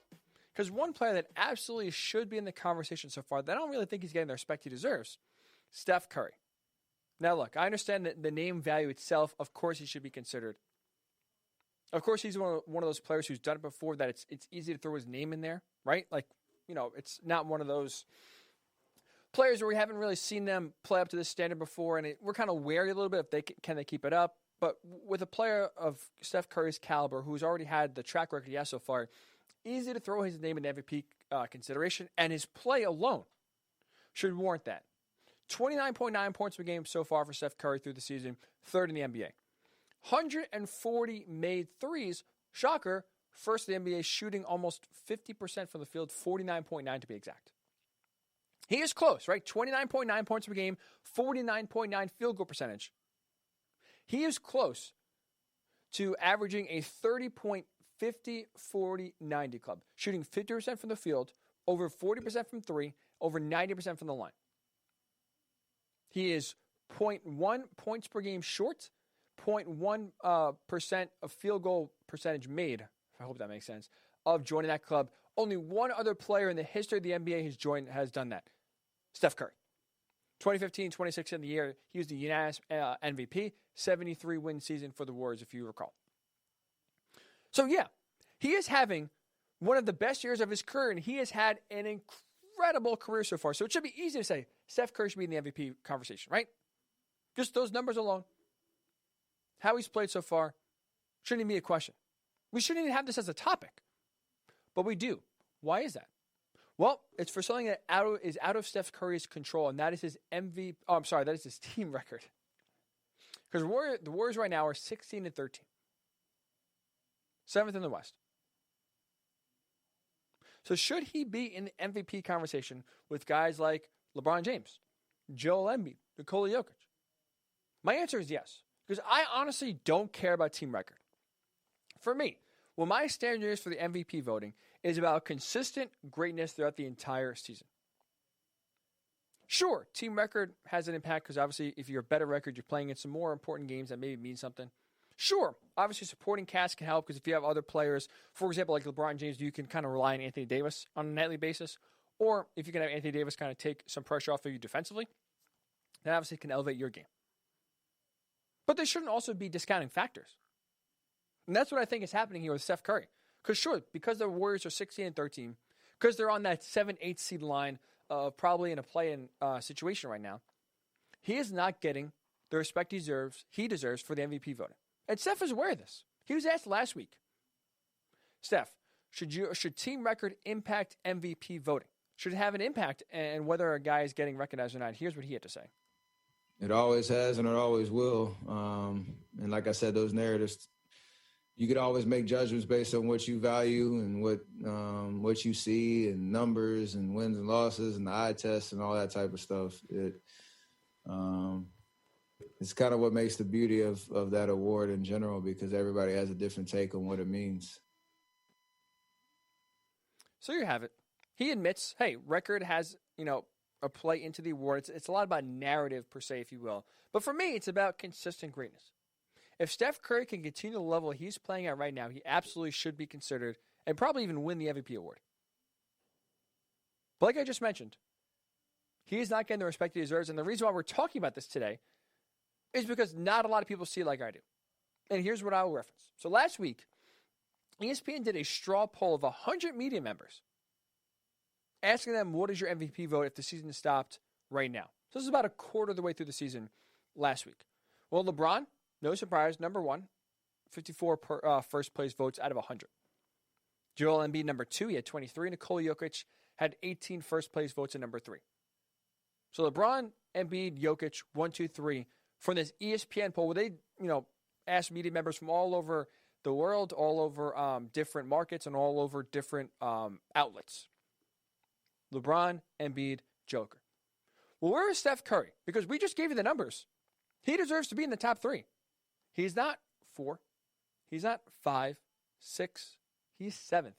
Because one player that absolutely should be in the conversation so far, that I don't really think he's getting the respect he deserves, Steph Curry. Now, look, I understand that the name value itself, of course, he should be considered. Of course, he's one of those players who's done it before, that it's easy to throw his name in there, right? Like, it's not one of those players where we haven't really seen them play up to this standard before, and we're kind of wary a little bit if can they keep it up. But with a player of Steph Curry's caliber, who's already had the track record he has so far, easy to throw his name in MVP consideration, and his play alone should warrant that. 29.9 points per game so far for Steph Curry through the season, third in the NBA. 140 made threes. Shocker, first in the NBA, shooting almost 50% from the field, 49.9 to be exact. He is close, right? 29.9 points per game, 49.9 field goal percentage. He is close to averaging a 30.50-40-90 club, shooting 50% from the field, over 40% from three, over 90% from the line. He is 0.1 points per game short, 0.1% of field goal percentage made, I hope that makes sense, of joining that club. Only one other player in the history of the NBA has done that, Steph Curry. 2015-2016 in the year, he was the unanimous MVP, 73-win season for the Warriors, if you recall. So, yeah, he is having one of the best years of his career, and he has had an incredible career so far. So it should be easy to say Steph Curry should be in the MVP conversation, right? Just those numbers alone. How he's played so far shouldn't even be a question. We shouldn't even have this as a topic. But we do. Why is that? Well, it's for something that is out of Steph Curry's control, and that is his that is his team record. Because the Warriors right now are 16-13. 7th in the West. So should he be in the MVP conversation with guys like LeBron James, Joel Embiid, Nikola Jokic? My answer is yes, because I honestly don't care about team record. For me, what my standard is for the MVP voting is about consistent greatness throughout the entire season. Sure, team record has an impact because obviously if you're a better record, you're playing in some more important games that maybe mean something. Sure, obviously supporting cast can help because if you have other players, for example, like LeBron James, you can kind of rely on Anthony Davis on a nightly basis. Or if you can have Anthony Davis kind of take some pressure off of you defensively, that obviously can elevate your game. But they shouldn't also be discounting factors. And that's what I think is happening here with Steph Curry. Because sure, because the Warriors are 16-13, because they're on that 7-8 seed line, probably in a play-in situation right now, he is not getting the respect he deserves for the MVP voting. And Steph is aware of this. He was asked last week, Steph, should team record impact MVP voting? Should it have an impact and whether a guy is getting recognized or not? Here's what he had to say. It always has and it always will. And like I said, those narratives, you could always make judgments based on what you value and what you see and numbers and wins and losses and the eye test and all that type of stuff. it's kind of what makes the beauty of that award in general, because everybody has a different take on what it means. So you have it. He admits, hey, record has, a play into the award. It's a lot about narrative, per se, if you will. But for me, it's about consistent greatness. If Steph Curry can continue the level he's playing at right now, he absolutely should be considered and probably even win the MVP award. But like I just mentioned, he is not getting the respect he deserves. And the reason why we're talking about this today is because not a lot of people see it like I do. And here's what I will reference. So last week, ESPN did a straw poll of 100 media members, asking them, what is your MVP vote if the season stopped right now? So this is about a quarter of the way through the season last week. Well, LeBron, no surprise, number one, 54 first place votes out of 100. Joel Embiid, number two, he had 23. Nikola Jokic had 18 first place votes at number three. So LeBron, Embiid, Jokic, 1, 2, 3, from this ESPN poll where they, asked media members from all over the world, all over different markets, and all over different outlets. LeBron, Embiid, Joker. Well, where is Steph Curry? Because we just gave you the numbers. He deserves to be in the top three. He's not 4. He's not 5, 6. He's 7th.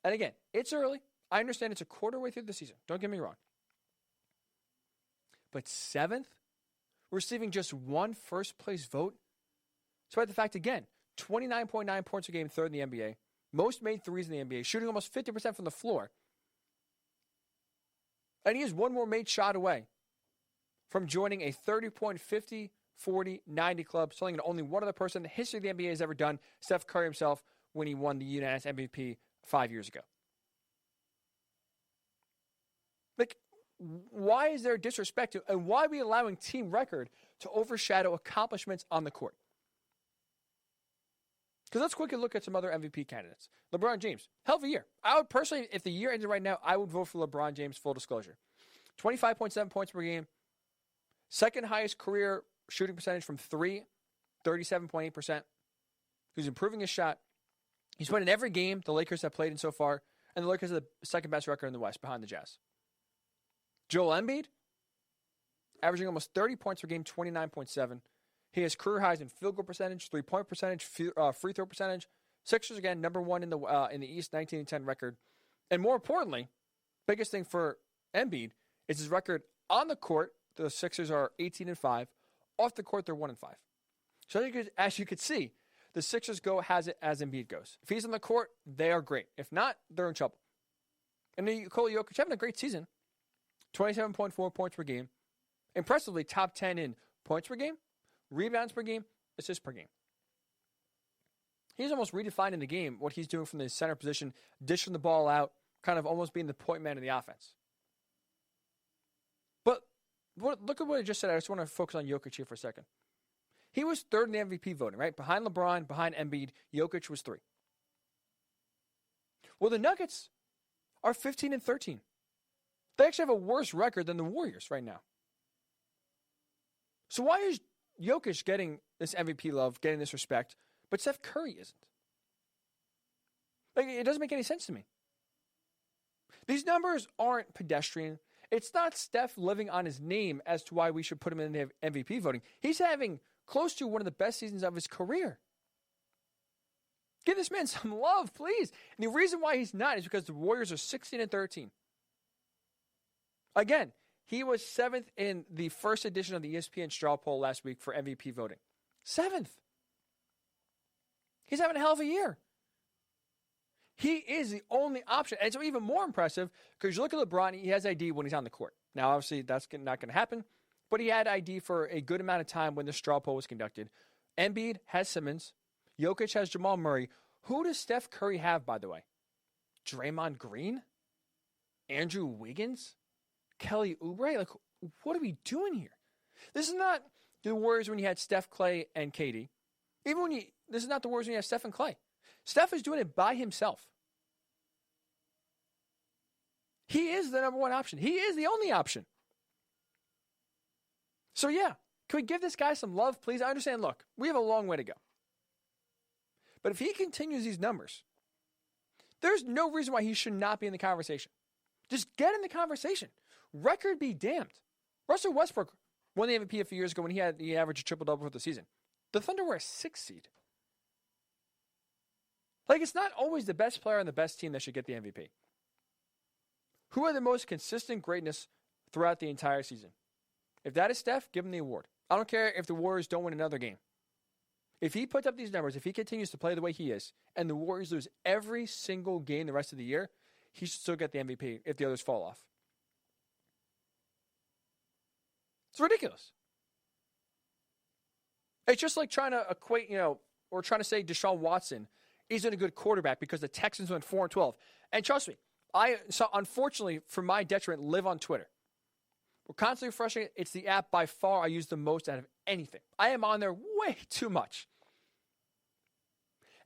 And again, it's early. I understand it's a quarter way through the season. Don't get me wrong. But 7th, receiving just one first-place vote. Despite the fact, again, 29.9 points a game, third in the NBA. Most made threes in the NBA, shooting almost 50% from the floor. And he is one more made shot away from joining a 30-point, 50, 40, 90 club, something that only one other person in the history of the NBA has ever done, Steph Curry himself, when he won the unanimous MVP 5 years ago. Like, why is there disrespect to, and why are we allowing team record to overshadow accomplishments on the court? Because let's quickly look at some other MVP candidates. LeBron James, hell of a year. I would personally, if the year ended right now, I would vote for LeBron James, full disclosure. 25.7 points per game. Second highest career shooting percentage from 3, 37.8%. He's improving his shot. He's won in every game the Lakers have played in so far, and the Lakers are the second best record in the West behind the Jazz. Joel Embiid, averaging almost 30 points per game, 29.7. He has career highs in field goal percentage, three-point percentage, free throw percentage. Sixers, again, number one in the East, 19-10 record. And more importantly, biggest thing for Embiid is his record on the court. The Sixers are 18-5. Off the court, they're 1-5. So as you could see, the Sixers has it as Embiid goes. If he's on the court, they are great. If not, they're in trouble. And Nikola Jokic having a great season. 27.4 points per game. Impressively, top 10 in points per game, rebounds per game, assists per game. He's almost redefining the game, what he's doing from the center position, dishing the ball out, kind of almost being the point man of the offense. But look at what I just said. I just want to focus on Jokic here for a second. He was third in the MVP voting, right? Behind LeBron, behind Embiid, Jokic was 3. Well, the Nuggets are 15-13. They actually have a worse record than the Warriors right now. So why is Jokic getting this MVP love, getting this respect, but Steph Curry isn't? Like, it doesn't make any sense to me. These numbers aren't pedestrian. It's not Steph living on his name as to why we should put him in the MVP voting. He's having close to one of the best seasons of his career. Give this man some love, please. And the reason why he's not is because the Warriors are 16-13. Again, he was 7th in the first edition of the ESPN straw poll last week for MVP voting. 7th. He's having a hell of a year. He is the only option. And it's even more impressive because you look at LeBron, he has ID when he's on the court. Now, obviously, that's not going to happen, but he had ID for a good amount of time when the straw poll was conducted. Embiid has Simmons. Jokic has Jamal Murray. Who does Steph Curry have, by the way? Draymond Green? Andrew Wiggins? Kelly Oubre? Like, what are we doing here? This is not the Warriors when you had Steph, Clay, and KD. This is not the Warriors when you have Steph and Clay. Steph is doing it by himself. He is the number one option. He is the only option. So yeah, can we give this guy some love, please? I understand, look, we have a long way to go. But if he continues these numbers, there's no reason why he should not be in the conversation. Just get in the conversation. Record be damned. Russell Westbrook won the MVP a few years ago when he had the average triple-double for the season. The Thunder were a 6th seed. Like, it's not always the best player on the best team that should get the MVP. Who are the most consistent greatness throughout the entire season? If that is Steph, give him the award. I don't care if the Warriors don't win another game. If he puts up these numbers, if he continues to play the way he is, and the Warriors lose every single game the rest of the year, he should still get the MVP if the others fall off. It's ridiculous. It's just like trying to equate, or trying to say Deshaun Watson isn't a good quarterback because the Texans went 4-12. And trust me, unfortunately, for my detriment, live on Twitter. We're constantly refreshing it. It's the app by far I use the most out of anything. I am on there way too much.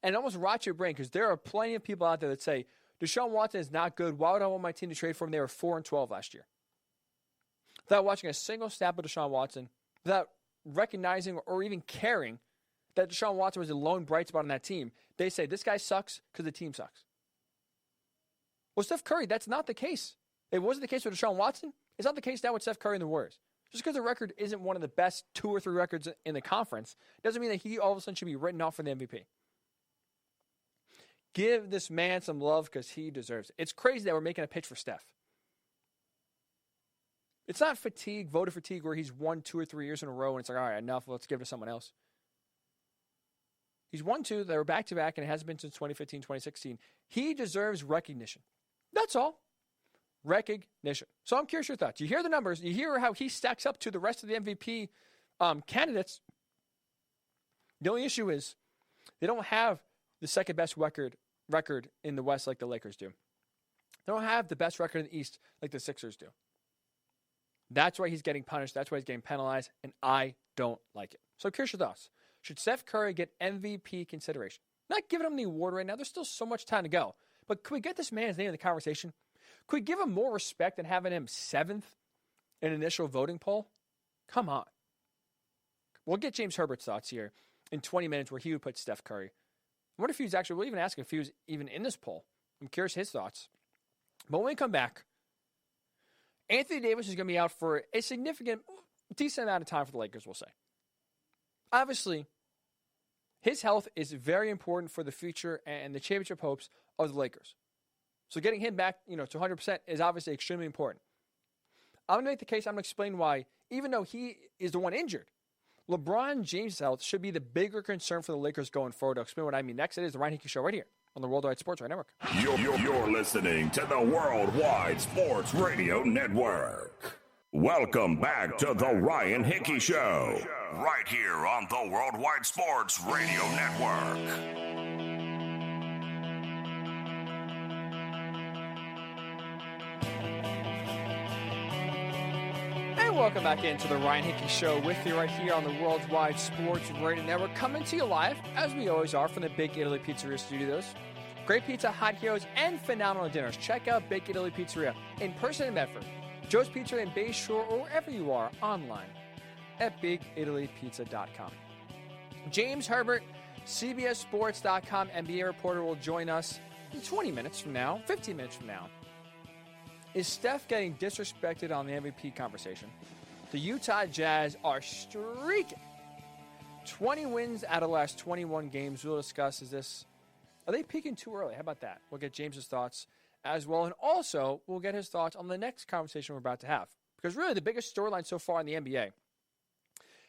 And it almost rots your brain because there are plenty of people out there that say, Deshaun Watson is not good. Why would I want my team to trade for him? They were 4-12 last year. Without watching a single snap of Deshaun Watson, without recognizing or even caring that Deshaun Watson was the lone bright spot on that team, they say this guy sucks because the team sucks. Well, Steph Curry, that's not the case. It wasn't the case with Deshaun Watson. It's not the case now with Steph Curry and the Warriors. Just because the record isn't one of the best 2 or 3 records in the conference doesn't mean that he all of a sudden should be written off for the MVP. Give this man some love because he deserves it. It's crazy that we're making a pitch for Steph. It's not fatigue, voter fatigue, where he's won 2 or 3 years in a row and it's like, all right, enough, let's give it to someone else. He's won 2 that were back-to-back, and it hasn't been since 2015, 2016. He deserves recognition. That's all. Recognition. So I'm curious your thoughts. You hear the numbers. You hear how he stacks up to the rest of the MVP candidates. The only issue is they don't have the second-best record in the West like the Lakers do. They don't have the best record in the East like the Sixers do. That's why he's getting punished. That's why he's getting penalized, and I don't like it. So curious your thoughts. Should Steph Curry get MVP consideration? Not giving him the award right now. There's still so much time to go. But could we get this man's name in the conversation? Could we give him more respect than having him 7th in initial voting poll? Come on. We'll get James Herbert's thoughts here in 20 minutes where he would put Steph Curry. I wonder if he was actually, we'll even ask if he was even in this poll. I'm curious his thoughts. But when we come back, Anthony Davis is going to be out for a significant, decent amount of time for the Lakers, we'll say. Obviously, his health is very important for the future and the championship hopes of the Lakers. So getting him back, to 100% is obviously extremely important. I'm going to make the case, I'm going to explain why, even though he is the one injured, LeBron James' health should be the bigger concern for the Lakers going forward. I'll explain what I mean next. It is the Ryan Hickey Show right here on the Worldwide Sports Radio Network. You're listening to the Worldwide Sports Radio Network. Welcome back to the Ryan Hickey Show, right here on the Worldwide Sports Radio Network. Welcome back into the Ryan Hickey Show with you right here on the Worldwide Sports Radio Network, coming to you live, as we always are, from the Big Italy Pizzeria Studios. Great pizza, hot heroes, and phenomenal dinners. Check out Big Italy Pizzeria in person in Medford, Joe's Pizza in Bay Shore, or wherever you are online at BigItalyPizza.com. James Herbert, CBSSports.com NBA reporter, will join us in 20 minutes from now, 15 minutes from now. Is Steph getting disrespected on the MVP conversation? The Utah Jazz are streaking. 20 wins out of the last 21 games. We'll discuss, are they peaking too early? How about that? We'll get James's thoughts as well. And also, we'll get his thoughts on the next conversation we're about to have. Because really, the biggest storyline so far in the NBA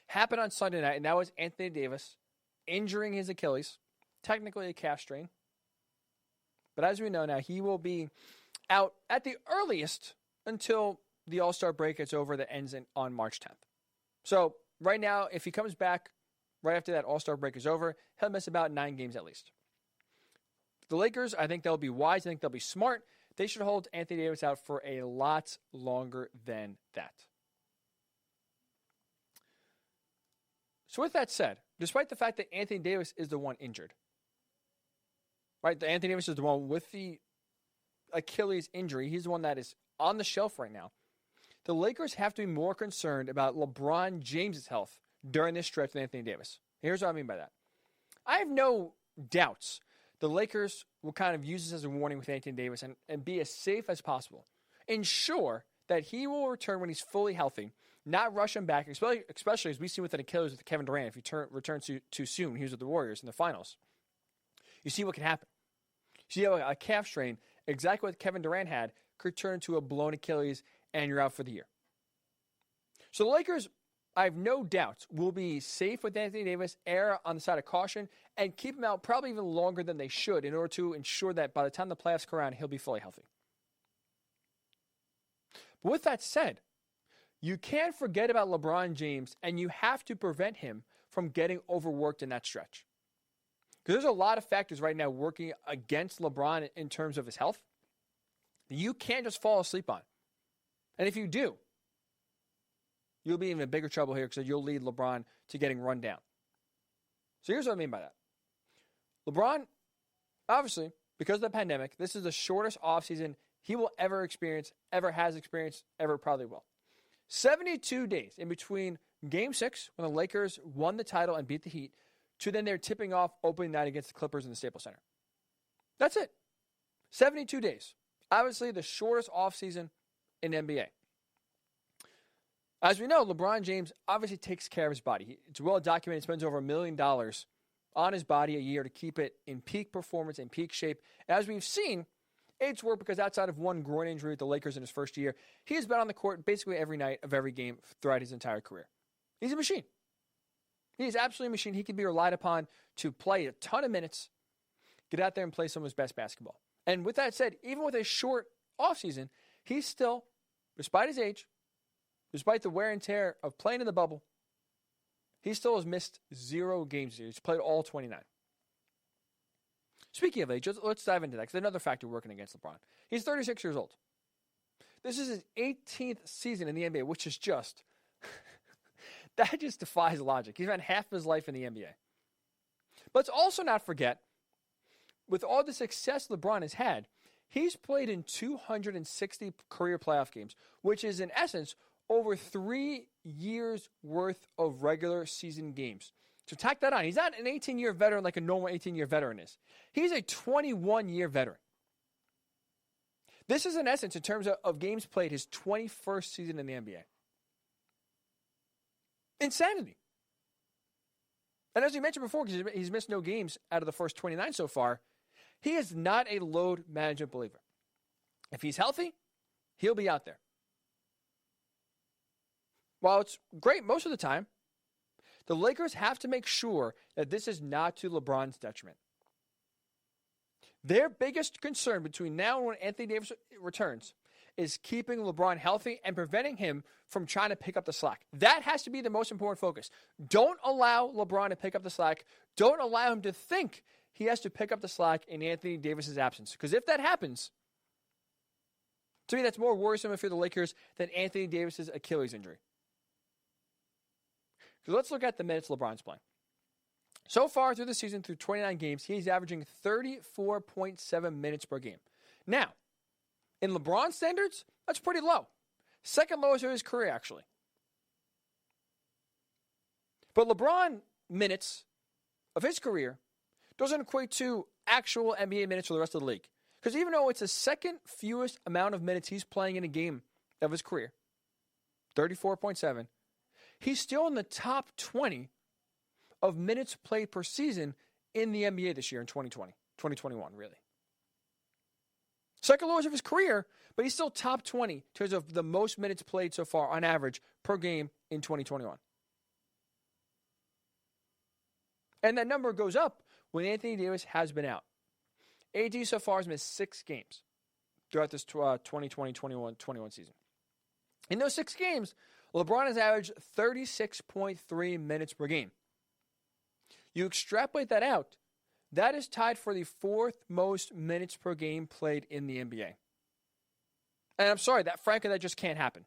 happened on Sunday night, and that was Anthony Davis injuring his Achilles, technically a calf strain. But as we know now, he will be out at the earliest until the All-Star break gets over that ends on March 10th. So right now, if he comes back right after that All-Star break is over, he'll miss about 9 games at least. The Lakers, I think they'll be wise. I think they'll be smart. They should hold Anthony Davis out for a lot longer than that. So with that said, despite the fact that Anthony Davis is the one injured, right? Anthony Davis is the one with the Achilles injury. He's the one that is on the shelf right now. The Lakers have to be more concerned about LeBron James' health during this stretch than Anthony Davis. Here's what I mean by that. I have no doubts the Lakers will kind of use this as a warning with Anthony Davis and be as safe as possible. Ensure that he will return when he's fully healthy not rush him back, especially as we see with an Achilles with Kevin Durant. If he returns too soon, he was with the Warriors in the finals. You see what can happen. You see how a calf strain, exactly what Kevin Durant had, could turn into a blown Achilles, and you're out for the year. So the Lakers, I have no doubts, will be safe with Anthony Davis, err on the side of caution, and keep him out probably even longer than they should in order to ensure that by the time the playoffs come around, he'll be fully healthy. But with that said, you can't forget about LeBron James, and you have to prevent him from getting overworked in that stretch. Because there's a lot of factors right now working against LeBron in terms of his health that you can't just fall asleep on. And if you do, you'll be in even bigger trouble here because you'll lead LeBron to getting run down. So here's what I mean by that. LeBron, obviously, because of the pandemic, this is the shortest offseason he will ever experience, ever has experienced, ever probably will. 72 days in between Game 6, when the Lakers won the title and beat the Heat, to then they're tipping off opening night against the Clippers in the Staples Center. That's it. 72 days. Obviously, the shortest offseason in NBA. As we know, LeBron James obviously takes care of his body. It's well documented. He spends over $1 million on his body a year to keep it in peak performance, in peak shape. As we've seen, it's worked because outside of one groin injury with the Lakers in his first year, he has been on the court basically every night of every game throughout his entire career. He's a machine. He's absolutely a machine. He can be relied upon to play a ton of minutes, get out there and play some of his best basketball. And with that said, even with a short offseason, he's still, despite his age, despite the wear and tear of playing in the bubble, he still has missed 0 games this year. He's played all 29. Speaking of age, let's dive into that because another factor working against LeBron. He's 36 years old. This is his 18th season in the NBA, which is just, that just defies logic. He's spent half of his life in the NBA. But let's also not forget, with all the success LeBron has had, he's played in 260 career playoff games, which is in essence over 3 years worth of regular season games. So tack that on. He's not an 18-year veteran like a normal 18-year veteran is. He's a 21-year veteran. This is, in essence, in terms of games played, his 21st season in the NBA. Insanity. And as we mentioned before, because he's missed no games out of the first 29 so far, he is not a load management believer. If he's healthy, he'll be out there. While it's great most of the time, the Lakers have to make sure that this is not to LeBron's detriment. Their biggest concern between now and when Anthony Davis returns is keeping LeBron healthy and preventing him from trying to pick up the slack. That has to be the most important focus. Don't allow LeBron to pick up the slack. Don't allow him to think he has to pick up the slack in Anthony Davis's absence. Because if that happens, to me, that's more worrisome if you're the Lakers than Anthony Davis's Achilles injury. Because let's look at the minutes LeBron's playing. So far through the season, through 29 games, he's averaging 34.7 minutes per game. Now, in LeBron standards, that's pretty low. Second lowest of his career, actually. But LeBron minutes of his career doesn't equate to actual NBA minutes for the rest of the league. Because even though it's the second fewest amount of minutes he's playing in a game of his career, 34.7, he's still in the top 20 of minutes played per season in the NBA this year in 2021, really. Second lowest of his career, but he's still top 20 in terms of the most minutes played so far on average per game in 2021. And that number goes up when Anthony Davis has been out. AD so far has missed 6 games throughout this 2020-21 season. In those 6 games, LeBron has averaged 36.3 minutes per game. You extrapolate that out, that is tied for the 4th most minutes per game played in the NBA. And I'm sorry, frankly, that just can't happen.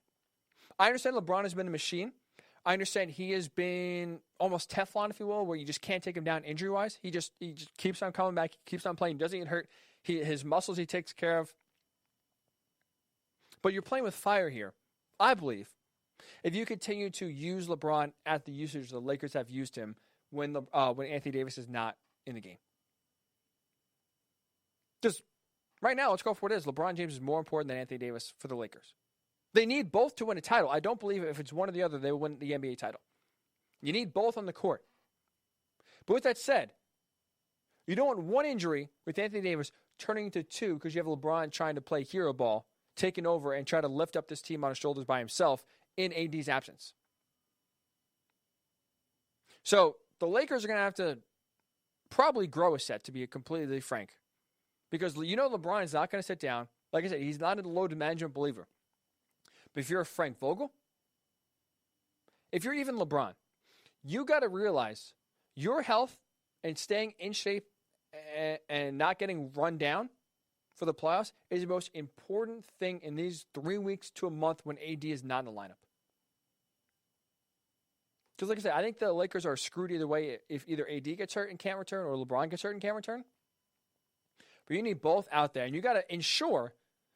I understand LeBron has been a machine. I understand he has been almost Teflon, if you will, where you just can't take him down injury-wise. He just keeps on coming back, keeps on playing, doesn't get hurt. His muscles he takes care of. But you're playing with fire here, I believe, if you continue to use LeBron at the usage the Lakers have used him when Anthony Davis is not in the game. Just right now, let's go for what it is. LeBron James is more important than Anthony Davis for the Lakers. They need both to win a title. I don't believe if it's one or the other, they will win the NBA title. You need both on the court. But with that said, you don't want one injury with Anthony Davis turning into two because you have LeBron trying to play hero ball, taking over and try to lift up this team on his shoulders by himself in AD's absence. So the Lakers are going to have to probably grow a set, to be completely frank. Because you know LeBron is not going to sit down. Like I said, he's not a load management believer. But if you're a Frank Vogel, if you're even LeBron, you got to realize your health and staying in shape and not getting run down for the playoffs is the most important thing in these 3 weeks to a month when AD is not in the lineup. Because like I said, I think the Lakers are screwed either way if either AD gets hurt and can't return or LeBron gets hurt and can't return. But you need both out there. And you got to ensure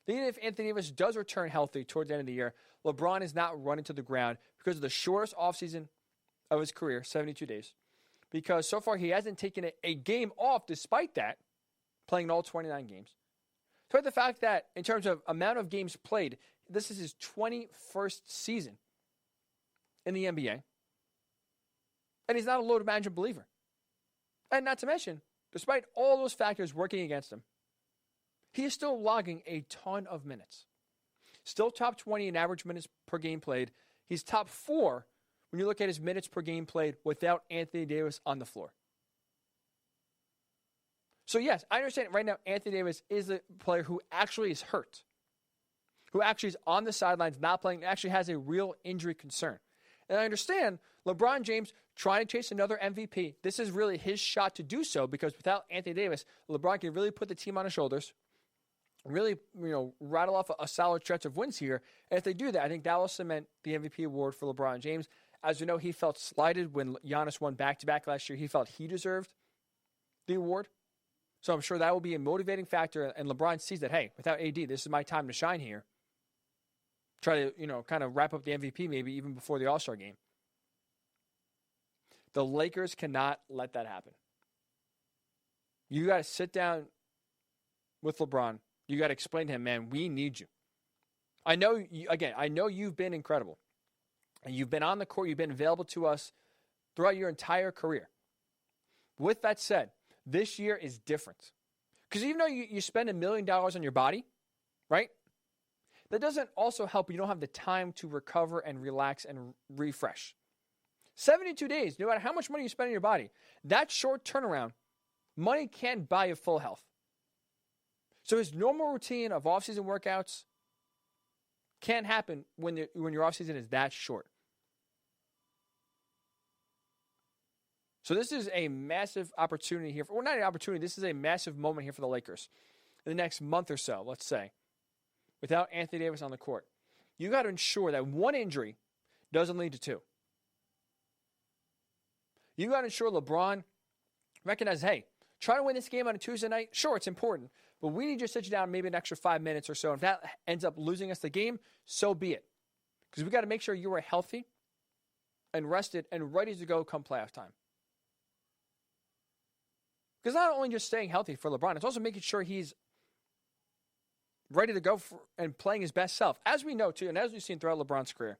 that even if Anthony Davis does return healthy towards the end of the year, LeBron is not running to the ground because of the shortest offseason of his career, 72 days. Because so far he hasn't taken a game off despite that, playing all 29 games. So the fact that in terms of amount of games played, this is his 21st season in the NBA. And he's not a load management believer. And not to mention, despite all those factors working against him, he is still logging a ton of minutes. Still top 20 in average minutes per game played. He's top 4 when you look at his minutes per game played without Anthony Davis on the floor. So yes, I understand right now Anthony Davis is a player who actually is hurt, who actually is on the sidelines, not playing, actually has a real injury concern. And I understand LeBron James trying to chase another MVP. This is really his shot to do so because without Anthony Davis, LeBron can really put the team on his shoulders, really, rattle off a solid stretch of wins here. And if they do that, I think that will cement the MVP award for LeBron James. As you know, he felt slighted when Giannis won back-to-back last year. He felt he deserved the award. So I'm sure that will be a motivating factor. And LeBron sees that, hey, without AD, this is my time to shine here. Try to, kind of wrap up the MVP maybe even before the All-Star game. The Lakers cannot let that happen. You got to sit down with LeBron. You got to explain to him, man, we need you. I know you've been incredible. And you've been on the court. You've been available to us throughout your entire career. With that said, this year is different. Because even though you spend $1 million on your body, right? That doesn't also help you don't have the time to recover and relax and refresh. 72 days, no matter how much money you spend on your body, that short turnaround, money can't buy you full health. So his normal routine of off-season workouts can't happen when your off-season is that short. So this is a massive opportunity here. Not an opportunity, this is a massive moment here for the Lakers. In the next month or so, let's say, without Anthony Davis on the court. You got to ensure that one injury doesn't lead to two. You got to ensure LeBron recognizes, hey, try to win this game on a Tuesday night. Sure, it's important, but we need you to sit you down maybe an extra 5 minutes or so. If that ends up losing us the game, so be it. Because we got to make sure you are healthy and rested and ready to go come playoff time. Because not only just staying healthy for LeBron, it's also making sure he's ready to go and playing his best self. As we know, too, and as we've seen throughout LeBron's career,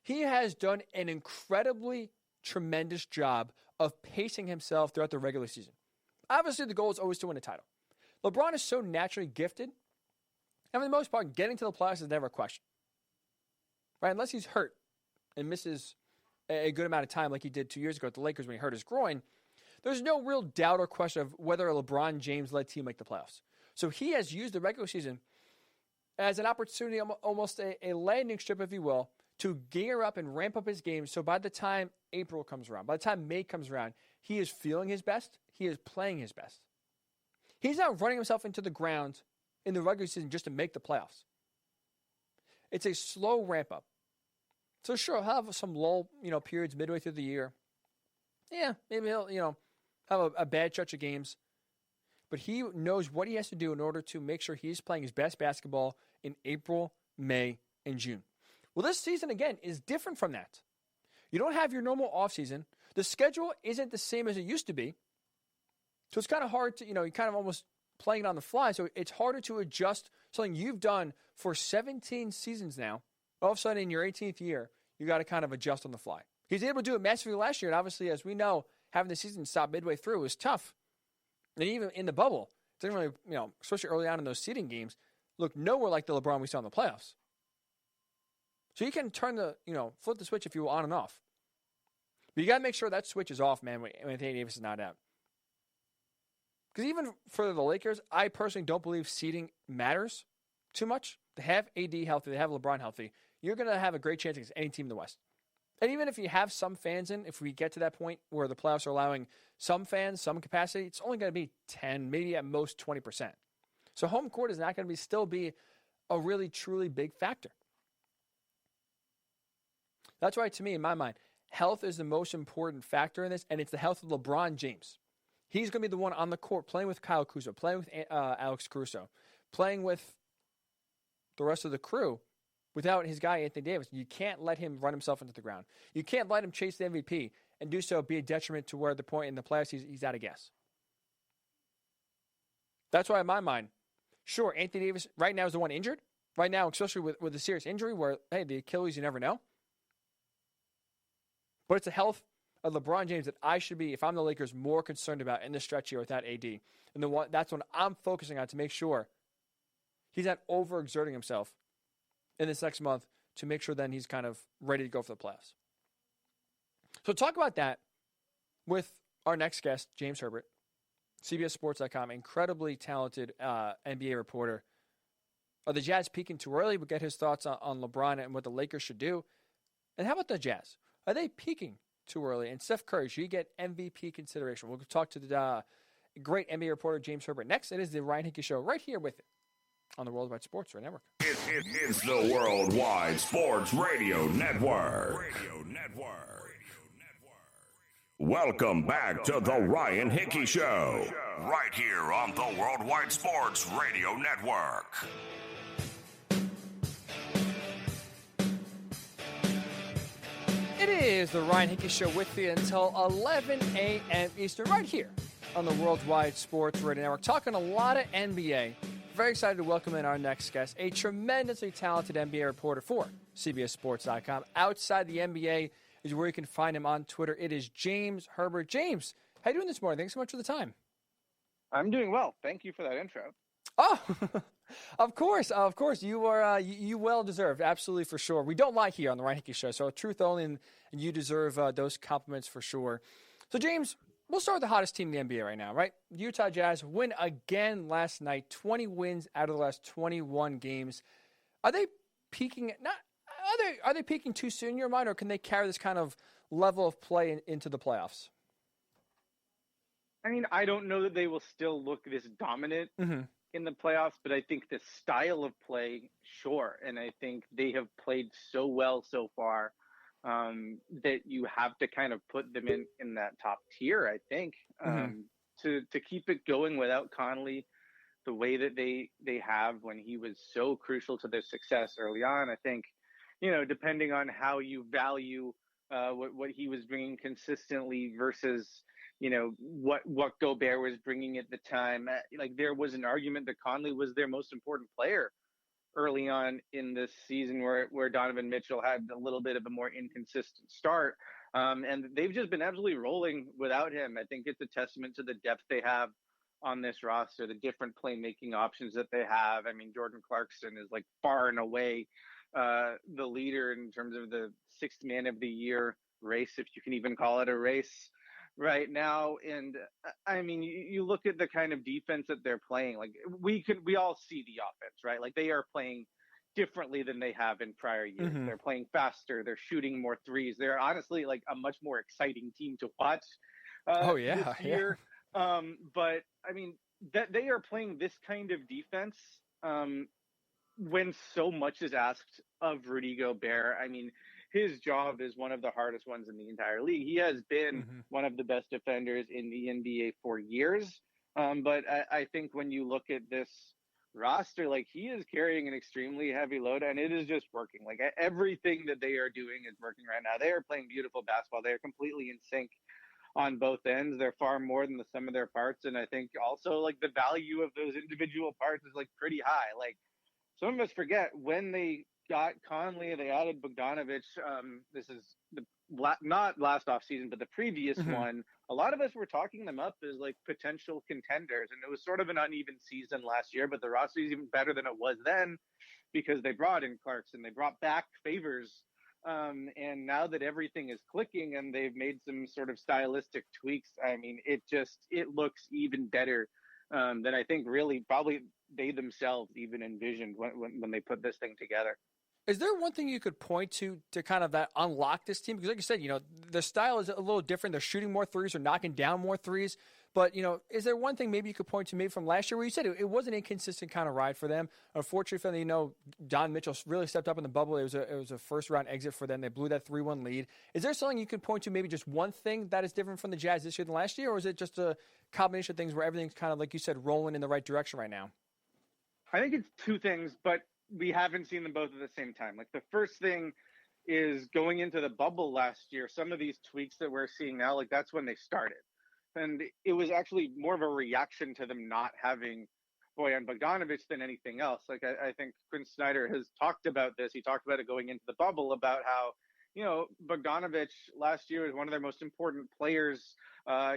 he has done an incredibly tremendous job of pacing himself throughout the regular season. Obviously, the goal is always to win a title. LeBron is so naturally gifted, and for the most part, getting to the playoffs is never a question. Right? Unless he's hurt and misses a good amount of time like he did 2 years ago at the Lakers when he hurt his groin, there's no real doubt or question of whether a LeBron James-led team make the playoffs. So he has used the regular season as an opportunity, almost a landing strip, if you will, to gear up and ramp up his game. So by the time April comes around, by the time May comes around, he is feeling his best. He is playing his best. He's not running himself into the ground in the regular season just to make the playoffs. It's a slow ramp up. So sure, he'll have some lull, periods midway through the year. Yeah, maybe he'll, have a bad stretch of games. But he knows what he has to do in order to make sure he's playing his best basketball in April, May, and June. Well, this season, again, is different from that. You don't have your normal offseason. The schedule isn't the same as it used to be. So it's kind of hard to, you kind of almost playing it on the fly, so it's harder to adjust something you've done for 17 seasons now. All of a sudden, in your 18th year, you got to kind of adjust on the fly. He's able to do it massively last year, and obviously, as we know, having the season stop midway through is tough. And even in the bubble, it didn't really, especially early on in those seeding games, look nowhere like the LeBron we saw in the playoffs. So you can flip the switch if you will on and off. But you got to make sure that switch is off, man, when Anthony Davis is not out. Because even for the Lakers, I personally don't believe seeding matters too much. They have AD healthy, they have LeBron healthy. You're going to have a great chance against any team in the West. And even if you have some fans in, if we get to that point where the playoffs are allowing some fans, some capacity, it's only going to be 10, maybe at most 20%. So home court is not going to still be a really, truly big factor. That's why, to me, in my mind, health is the most important factor in this, and it's the health of LeBron James. He's going to be the one on the court playing with Kyle Kuzma, playing with Alex Caruso, playing with the rest of the crew without his guy, Anthony Davis. You can't let him run himself into the ground. You can't let him chase the MVP and do so be a detriment to where the point in the playoffs he's out of gas. That's why, in my mind, sure, Anthony Davis right now is the one injured. Right now, especially with a serious injury where, hey, the Achilles, you never know. But it's the health of LeBron James that I should be, if I'm the Lakers, more concerned about in this stretch here without AD. And that's what I'm focusing on to make sure he's not overexerting himself in this next month to make sure then he's kind of ready to go for the playoffs. So talk about that with our next guest, James Herbert, CBSSports.com, incredibly talented NBA reporter. Are the Jazz peaking too early? We'll get his thoughts on LeBron and what the Lakers should do. And how about the Jazz? Are they peaking too early? And Steph Curry, should he get MVP consideration? We'll talk to the great NBA reporter, James Herbert. Next, it is the Ryan Hickey Show right here with it on the Worldwide Sports Radio Network. It's the Worldwide Sports Radio Network. Welcome back to the Ryan Hickey Show, right here on the Worldwide Sports Radio Network. It is the Ryan Hickey Show with you until 11 a.m. Eastern, right here on the Worldwide Sports Radio Network. Talking a lot of NBA. Very excited to welcome in our next guest, a tremendously talented NBA reporter for CBSSports.com. Outside the NBA is where you can find him on Twitter. It is James Herbert. James, how you doing this morning? Thanks so much for the time. I'm doing well. Thank you for that intro. Oh, of course. You are you well deserved. Absolutely, for sure. We don't lie here on the Ryan Hickey Show, so truth only, and you deserve those compliments for sure. So, James, we'll start with the hottest team in the NBA right now, right? Utah Jazz win again last night. 20 wins out of the last 21 games. Are they peaking? Are they peaking too soon in your mind, or can they carry this kind of level of play into the playoffs? I mean, I don't know that they will still look this dominant in the playoffs, but I think the style of play, sure. And I think they have played so well so far that you have to kind of put them in that top tier, I think, to keep it going without Conley the way that they have when he was so crucial to their success early on. I think, depending on how you value what he was bringing consistently versus what Gobert was bringing at the time. Like, there was an argument that Conley was their most important player early on in this season where Donovan Mitchell had a little bit of a more inconsistent start. And they've just been absolutely rolling without him. I think it's a testament to the depth they have on this roster, the different playmaking options that they have. I mean, Jordan Clarkson is like far and away the leader in terms of the sixth man of the year race, if you can even call it a race right now. And I mean, you look at the kind of defense that they're playing, like we all see the offense, right? Like, they are playing differently than they have in prior years. They're playing faster. They're shooting more threes. They're honestly like a much more exciting team to watch this year. But I mean, that they are playing this kind of defense when so much is asked of Rudy Gobert. I mean, his job is one of the hardest ones in the entire league. He has been one of the best defenders in the NBA for years. But I think when you look at this roster, like, he is carrying an extremely heavy load, and it is just working. Like, everything that they are doing is working right now. They are playing beautiful basketball. They are completely in sync on both ends. They're far more than the sum of their parts. And I think also like the value of those individual parts is like pretty high. Like some of us forget when they got Conley, they added Bogdanovich. This is not last off season, but the previous one. A lot of us were talking them up as like potential contenders, and it was sort of an uneven season last year. But the roster is even better than it was then because they brought in Clarkson, they brought back Favors, and now that everything is clicking and they've made some sort of stylistic tweaks, I mean, it looks even better than I think really probably they themselves even envisioned when they put this thing together. Is there one thing you could point to kind of that unlock this team? Because like you said, their style is a little different. They're shooting more threes or knocking down more threes. But, is there one thing maybe you could point to maybe from last year where you said it was an inconsistent kind of ride for them? Unfortunately, Don Mitchell really stepped up in the bubble. It was a first-round exit for them. They blew that 3-1 lead. Is there something you could point to, maybe just one thing that is different from the Jazz this year than last year? Or is it just a combination of things where everything's kind of, like you said, rolling in the right direction right now? I think it's two things, but we haven't seen them both at the same time. Like the first thing is going into the bubble last year, some of these tweaks that we're seeing now, like that's when they started. And it was actually more of a reaction to them not having Bojan Bogdanović than anything else. Like I think Quinn Snyder has talked about this. He talked about it going into the bubble about how, Bogdanović last year was one of their most important players.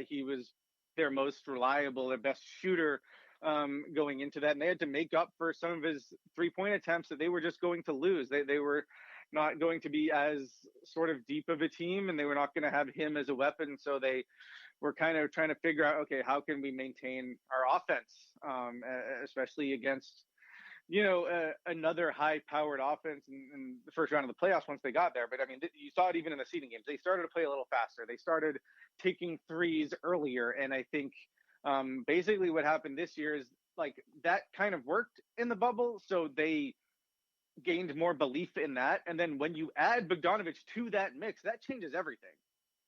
He was their most reliable, their best shooter going into that. And they had to make up for some of his 3-point attempts that they were just going to lose. They were not going to be as sort of deep of a team, and they were not going to have him as a weapon. So they were kind of trying to figure out, okay, how can we maintain our offense, especially against, another high-powered offense in the first round of the playoffs once they got there. But, I mean, you saw it even in the seeding games. They started to play a little faster. They started taking threes earlier, and I think basically what happened this year is, like, that kind of worked in the bubble, so they gained more belief in that. And then when you add Bogdanović to that mix, that changes everything.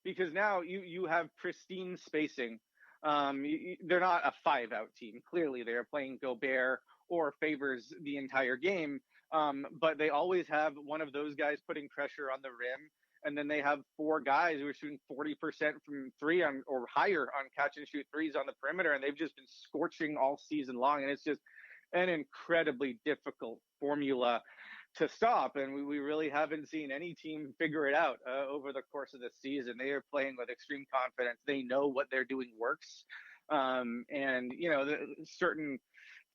Because now you have pristine spacing. They're not a 5-out team. Clearly, they are playing Gobert or Favors the entire game. But they always have one of those guys putting pressure on the rim. And then they have 4 guys who are shooting 40% from three or higher on catch and shoot threes on the perimeter. And they've just been scorching all season long. And it's just an incredibly difficult formula to stop, and we really haven't seen any team figure it out over the course of the season. They are playing with extreme confidence. They know what they're doing works, and the certain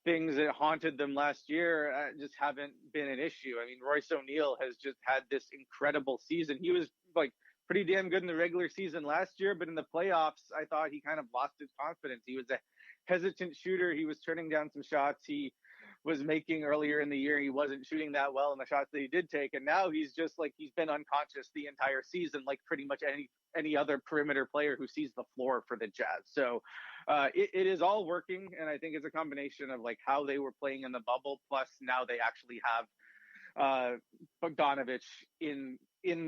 things that haunted them last year just haven't been an issue. I mean, Royce O'Neal has just had this incredible season. He was like pretty damn good in the regular season last year, but in the playoffs, I thought he kind of lost his confidence. He was a hesitant shooter. He was turning down some shots he was making earlier in the year. He wasn't shooting that well in the shots that he did take. And now he's just like, he's been unconscious the entire season, like pretty much any other perimeter player who sees the floor for the Jazz. So it is all working. And I think it's a combination of like how they were playing in the bubble. Plus now they actually have Bogdanović in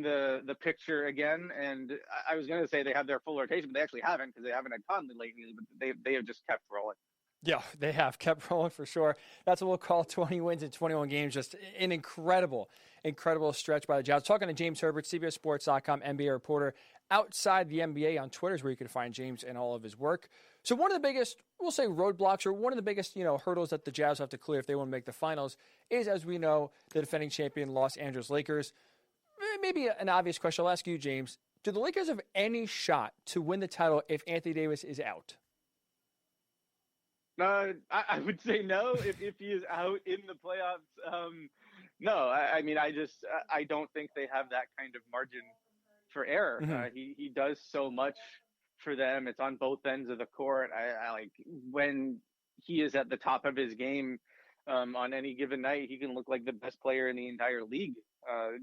the picture again. And I was going to say they have their full rotation, but they actually haven't, because they haven't had Conley lately, but they have just kept rolling. Yeah, they have kept rolling for sure. That's what we'll call 20 wins in 21 games. Just an incredible stretch by the Jazz. Talking to James Herbert, CBS Sports.com NBA reporter outside the NBA on Twitter is where you can find James and all of his work. So one of the biggest, we'll say roadblocks, or one of the biggest, hurdles that the Jazz have to clear if they want to make the finals is, as we know, the defending champion Los Angeles Lakers. Maybe an obvious question. I'll ask you, James. Do the Lakers have any shot to win the title if Anthony Davis is out? I would say no. If he is out in the playoffs, no. I mean, I don't think they have that kind of margin for error. Mm-hmm. He does so much for them. It's on both ends of the court. I like when he is at the top of his game on any given night, he can look like the best player in the entire league.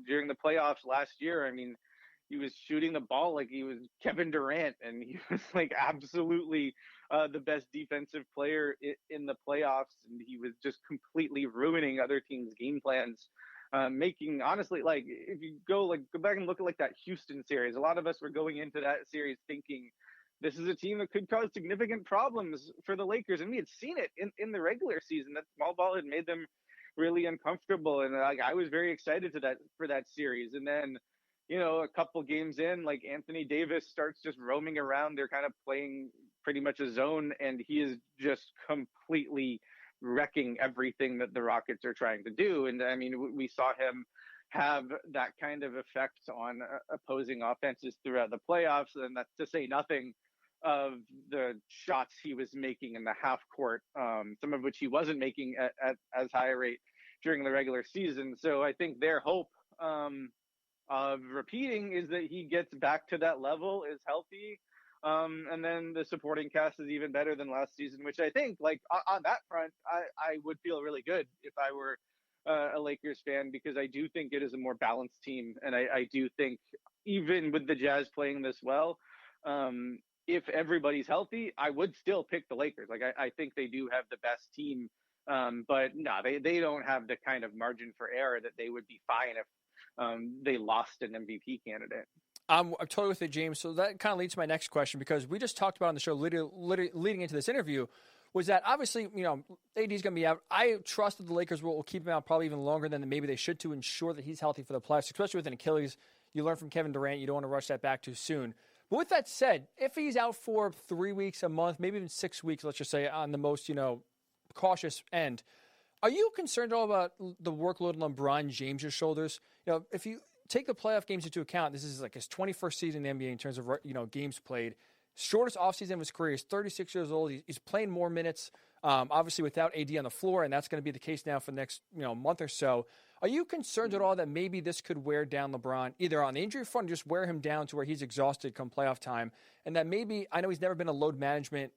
During the playoffs last year, I mean, he was shooting the ball like he was Kevin Durant, and he was like absolutely the best defensive player in the playoffs, and he was just completely ruining other teams' game plans. Making, honestly, like if you go back and look at like that Houston series, a lot of us were going into that series thinking this is a team that could cause significant problems for the Lakers, and we had seen it in the regular season. That small ball had made them really uncomfortable, and I was very excited for that series, and then a couple games in, like Anthony Davis starts just roaming around. They're kind of playing pretty much a zone, and he is just completely wrecking everything that the Rockets are trying to do. And I mean, we saw him have that kind of effect on opposing offenses throughout the playoffs. And that's to say nothing of the shots he was making in the half court, some of which he wasn't making at as high a rate during the regular season. So I think their hope of repeating is that he gets back to that level, is healthy. And then the supporting cast is even better than last season, which I think, like, on that front, I would feel really good if I were a Lakers fan, because I do think it is a more balanced team. And I do think, even with the Jazz playing this well, if everybody's healthy, I would still pick the Lakers. Like, I think they do have the best team. But no, they don't have the kind of margin for error that they would be fine if they lost an MVP candidate. I'm totally with you, James. So that kind of leads to my next question, because we just talked about on the show leading into this interview was that obviously, AD is going to be out. I trust that the Lakers will keep him out probably even longer than maybe they should to ensure that he's healthy for the playoffs, especially with an Achilles. You learn from Kevin Durant. You don't want to rush that back too soon. But with that said, if he's out for 3 weeks, a month, maybe even 6 weeks, let's just say on the most, cautious end, are you concerned at all about the workload on LeBron James' shoulders? If you take the playoff games into account, this is like his 21st season in the NBA in terms of, games played. Shortest offseason of his career. He's 36 years old. He's playing more minutes, obviously without AD on the floor, and that's going to be the case now for the next month or so. Are you concerned at all that maybe this could wear down LeBron, either on the injury front or just wear him down to where he's exhausted come playoff time, and that maybe, I know he's never been a load management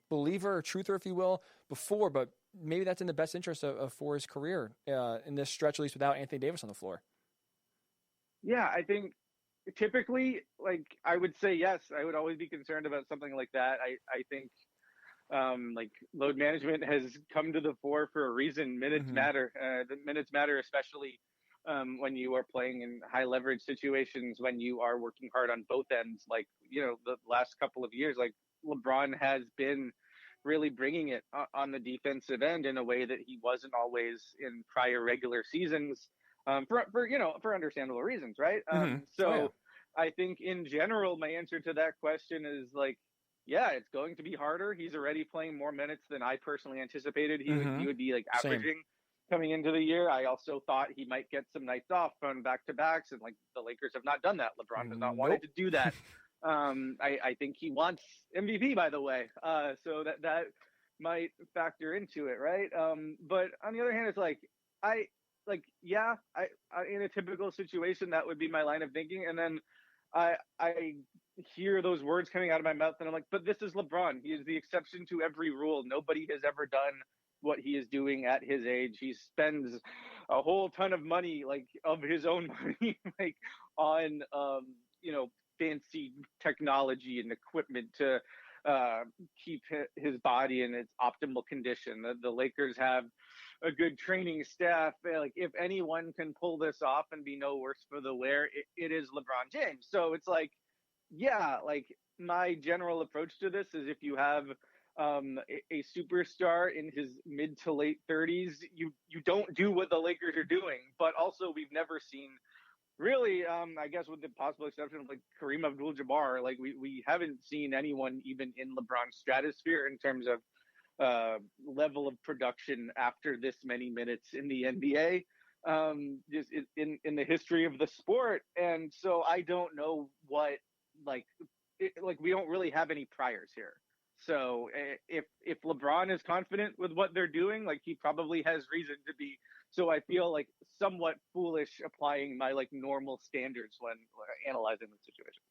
believer or truther, if you will, before, but maybe that's in the best interest for his career in this stretch, at least without Anthony Davis on the floor? Yeah, I think typically, like, I would say yes. I would always be concerned about something like that. I think like, load management has come to the fore for a reason. Minutes matter. The minutes matter, especially when you are playing in high leverage situations, when you are working hard on both ends. Like, the last couple of years, like, LeBron has been really bringing it on the defensive end in a way that he wasn't always in prior regular seasons. For understandable reasons, right? I think in general, my answer to that question is, like, yeah, it's going to be harder. He's already playing more minutes than I personally anticipated he would be, like, averaging coming into the year. I also thought he might get some nights off on back-to-backs, and, like, the Lakers have not done that. LeBron has not wanted to do that. I think he wants MVP, by the way. So that might factor into it, right? But on the other hand, it's like, I in a typical situation, that would be my line of thinking. And then I hear those words coming out of my mouth, and I'm like, but this is LeBron. He is the exception to every rule. Nobody has ever done what he is doing at his age. He spends a whole ton of money, like, of his own money, like, on, fancy technology and equipment to keep his body in its optimal condition. The Lakers have a good training staff. Like, if anyone can pull this off and be no worse for the wear, it is LeBron James. So it's like, yeah, like, my general approach to this is, if you have a superstar in his mid to late 30s, you don't do what the Lakers are doing. But also, we've never seen, really, I guess with the possible exception of, like, Kareem Abdul-Jabbar, like, we haven't seen anyone even in LeBron's stratosphere in terms of level of production after this many minutes in the NBA, just in the history of the sport. And so I don't know what, we don't really have any priors here. So if LeBron is confident with what they're doing, like, he probably has reason to be. So I feel, like, somewhat foolish applying my, like, normal standards when analyzing the situation.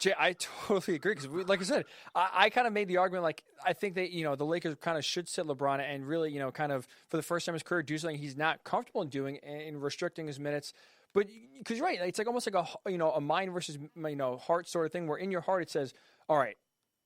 Jay, I totally agree, because, like I said, I kind of made the argument, like, I think that, the Lakers kind of should sit LeBron and really, kind of, for the first time in his career, do something he's not comfortable in doing and restricting his minutes. But because you're right, it's like almost like a mind versus heart sort of thing, where in your heart it says, all right,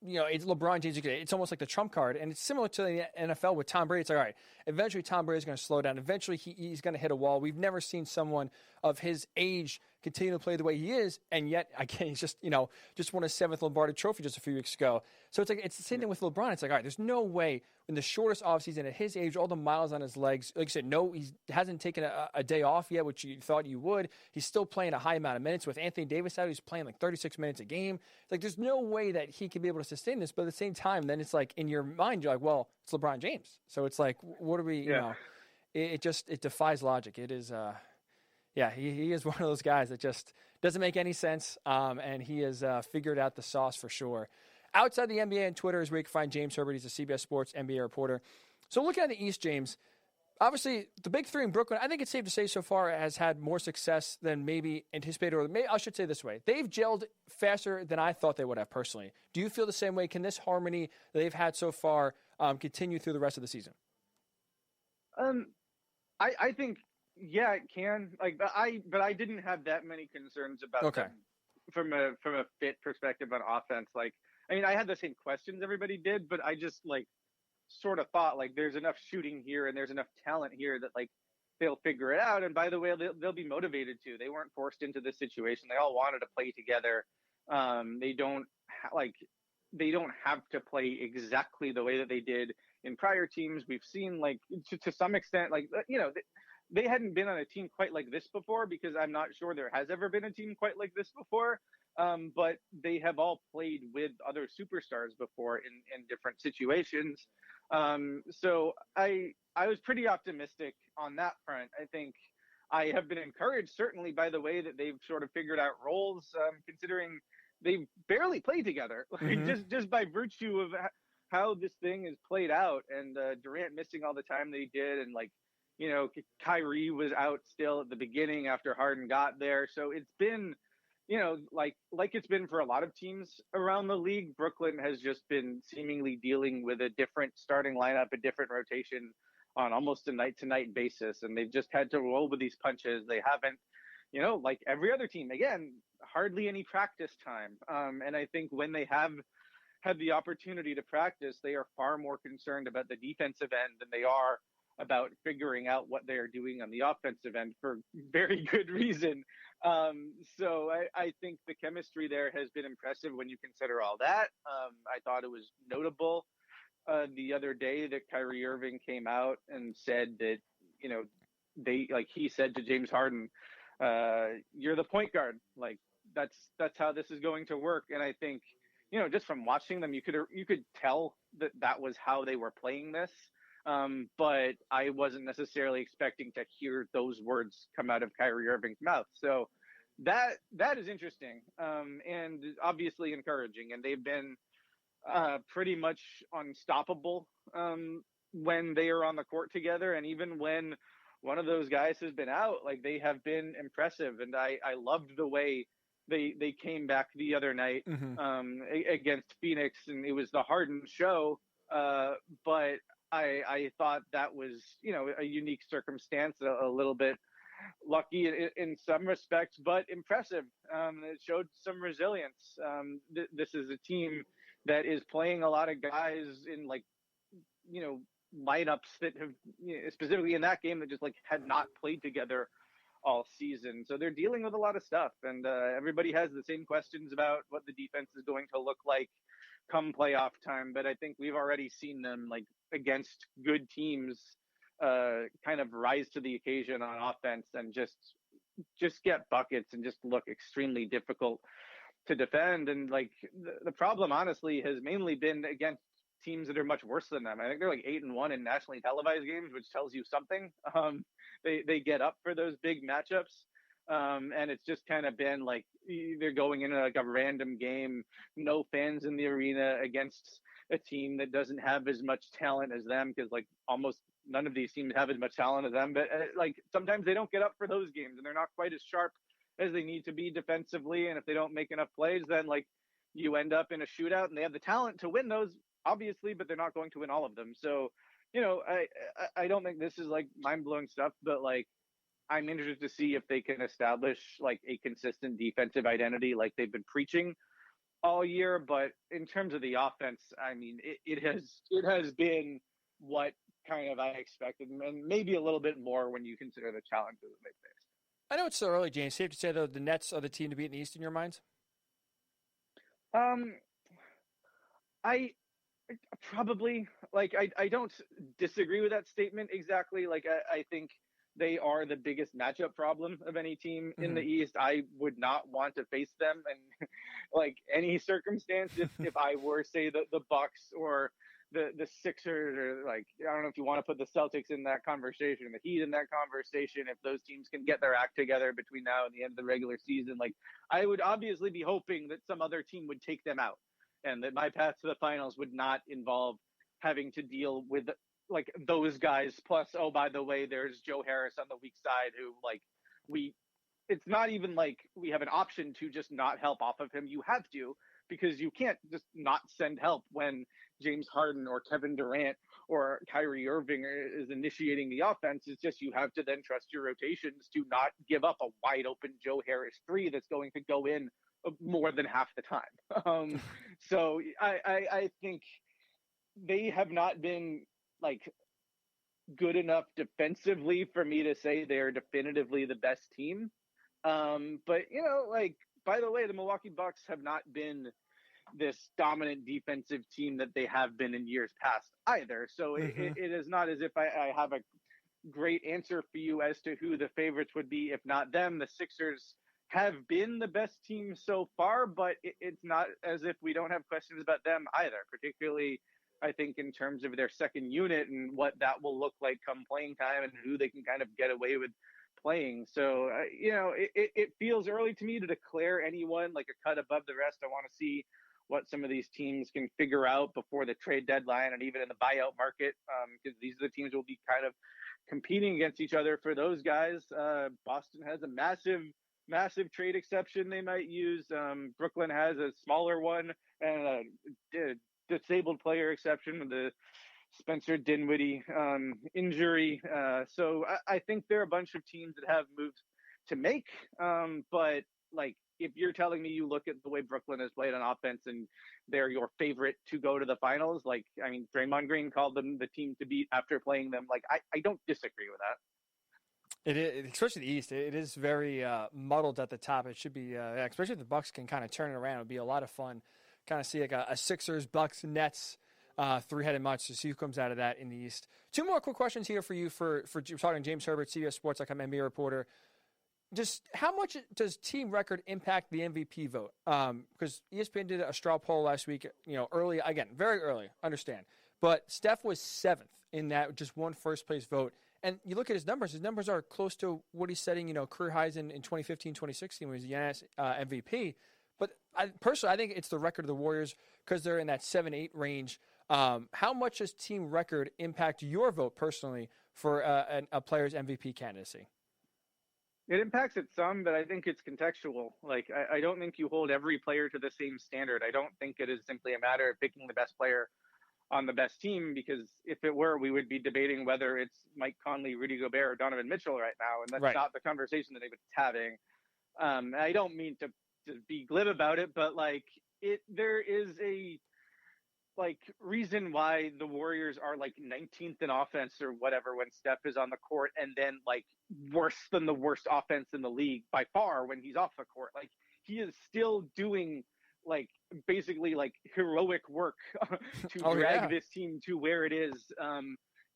it's LeBron James. It's almost like the trump card. And it's similar to the NFL with Tom Brady. It's like, all right, eventually Tom Brady is going to slow down. Eventually he's going to hit a wall. We've never seen someone of his age continue to play the way he is. And yet, again, he's just won a 7th Lombardi Trophy just a few weeks ago. So it's the same thing with LeBron. It's like, all right, there's no way in the shortest offseason at his age, all the miles on his legs, like I said, no, he hasn't taken a day off yet, which you thought you would. He's still playing a high amount of minutes. With Anthony Davis out, he's playing like 36 minutes a game. It's like, there's no way that he can be able to sustain this. But at the same time, then it's like, in your mind, you're like, well, it's LeBron James. So it's like, what are we, it defies logic. It is, he is one of those guys that just doesn't make any sense, and he has figured out the sauce for sure. Outside the NBA and Twitter is where you can find James Herbert. He's a CBS Sports NBA reporter. So looking at the East, James, obviously the big three in Brooklyn, I think it's safe to say so far has had more success than maybe anticipated, or maybe I should say this way. They've gelled faster than I thought they would have personally. Do you feel the same way? Can this harmony that they've had so far continue through the rest of the season? I think, yeah, it can. But I didn't have that many concerns about them from a fit perspective on offense. I had the same questions everybody did, but I just sort of thought there's enough shooting here and there's enough talent here that they'll figure it out. And by the way, they'll be motivated to. They weren't forced into this situation. They all wanted to play together. They don't have to play exactly the way that they did in prior teams. We've seen to some extent, they hadn't been on a team quite like this before, because I'm not sure there has ever been a team quite like this before. But they have all played with other superstars before in different situations. So I was pretty optimistic on that front. I think I have been encouraged, certainly, by the way that they've sort of figured out roles, considering they've barely played together, just by virtue of how this thing is played out, and Durant missing all the time they did, and Kyrie was out still at the beginning after Harden got there. So it's been, like it's been for a lot of teams around the league. Brooklyn has just been seemingly dealing with a different starting lineup, a different rotation on almost a night-to-night basis, and they've just had to roll with these punches. They haven't, like every other team, again, hardly any practice time. And I think when they have had the opportunity to practice, they are far more concerned about the defensive end than they are about figuring out what they are doing on the offensive end, for very good reason. So I think the chemistry there has been impressive when you consider all that. I thought it was notable the other day that Kyrie Irving came out and said that, he said to James Harden, you're the point guard. That's how this is going to work. And I think, just from watching them, you could tell that was how they were playing this. But I wasn't necessarily expecting to hear those words come out of Kyrie Irving's mouth. So that is interesting, and obviously encouraging. And they've been pretty much unstoppable when they are on the court together. And even when one of those guys has been out, they have been impressive. And I loved the way they came back the other night against Phoenix, and it was the Harden show. But I thought that was, a unique circumstance, a little bit lucky in some respects, but impressive. It showed some resilience. This is a team that is playing a lot of guys in lineups that have, specifically in that game, that just had not played together all season. So they're dealing with a lot of stuff, and everybody has the same questions about what the defense is going to look like come playoff time. But I think we've already seen them against good teams kind of rise to the occasion on offense and just get buckets and just look extremely difficult to defend. And the problem honestly has mainly been against teams that are much worse than them. I think they're 8-1 in nationally televised games, which tells you something. They get up for those big matchups. And it's just kind of been they're going into a random game, no fans in the arena, against a team that doesn't have as much talent as them, because almost none of these teams have as much talent as them. But sometimes they don't get up for those games, and they're not quite as sharp as they need to be defensively. And if they don't make enough plays, then you end up in a shootout, and they have the talent to win those, obviously, but they're not going to win all of them. So, I don't think this is mind-blowing stuff, but I'm interested to see if they can establish a consistent defensive identity like they've been preaching all year. But in terms of the offense, I mean, it has been what kind of I expected, and maybe a little bit more when you consider the challenges that they faced. I know it's so early, James. Safe to say, though, the Nets are the team to beat in the East in your minds? I probably, I don't disagree with that statement exactly. I think they are the biggest matchup problem of any team in the East. I would not want to face them in any circumstance. If I were, say, the Bucks or the Sixers, or I don't know if you want to put the Celtics in that conversation, the Heat in that conversation, if those teams can get their act together between now and the end of the regular season, I would obviously be hoping that some other team would take them out, and that my path to the finals would not involve having to deal with those guys. Plus, oh, by the way, there's Joe Harris on the weak side who it's not even like we have an option to just not help off of him. You have to, because you can't just not send help when James Harden or Kevin Durant or Kyrie Irving is initiating the offense. It's just you have to then trust your rotations to not give up a wide open Joe Harris 3 that's going to go in more than half the time. So I think they have not been good enough defensively for me to say they're definitively the best team. But by the way, the Milwaukee Bucks have not been this dominant defensive team that they have been in years past either. So it is not as if I have a great answer for you as to who the favorites would be. If not them, the Sixers have been the best team so far, but it's not as if we don't have questions about them either, particularly I think in terms of their second unit and what that will look like come playing time and who they can kind of get away with playing. So, it feels early to me to declare anyone a cut above the rest. I want to see what some of these teams can figure out before the trade deadline and even in the buyout market, because these are the teams will be kind of competing against each other for those guys. Boston has a massive trade exception they might use. Brooklyn has a smaller one and a disabled player exception with the Spencer Dinwiddie injury. So I think there are a bunch of teams that have moves to make. But if you're telling me you look at the way Brooklyn has played on offense and they're your favorite to go to the finals, Draymond Green called them the team to beat after playing them. I don't disagree with that. It is, especially the East. It is very muddled at the top. It should be, especially if the Bucks can kind of turn it around. It would be a lot of fun. Kind of see a Sixers, Bucks, Nets three-headed match to see who comes out of that in the East. Two more quick questions here for you for talking James Herbert, CBS Sports NBA reporter. Just how much does team record impact the MVP vote? Because ESPN did a straw poll last week, early, again, very early, understand. But Steph was 7th in that just one first-place vote. And you look at his numbers are close to what he's setting, career highs in 2015, 2016 when he was the MVP. But I think it's the record of the Warriors because they're in that 7-8 range. How much does team record impact your vote personally for a player's MVP candidacy? It impacts it some, but I think it's contextual. I don't think you hold every player to the same standard. I don't think it is simply a matter of picking the best player on the best team, because if it were, we would be debating whether it's Mike Conley, Rudy Gobert, or Donovan Mitchell right now, and that's not the conversation that everybody's having. I don't mean to be glib about it, but there is a reason why the Warriors are 19th in offense or whatever when Steph is on the court, and then worse than the worst offense in the league by far when he's off the court. He is still doing basically heroic work to drag this team to where it is,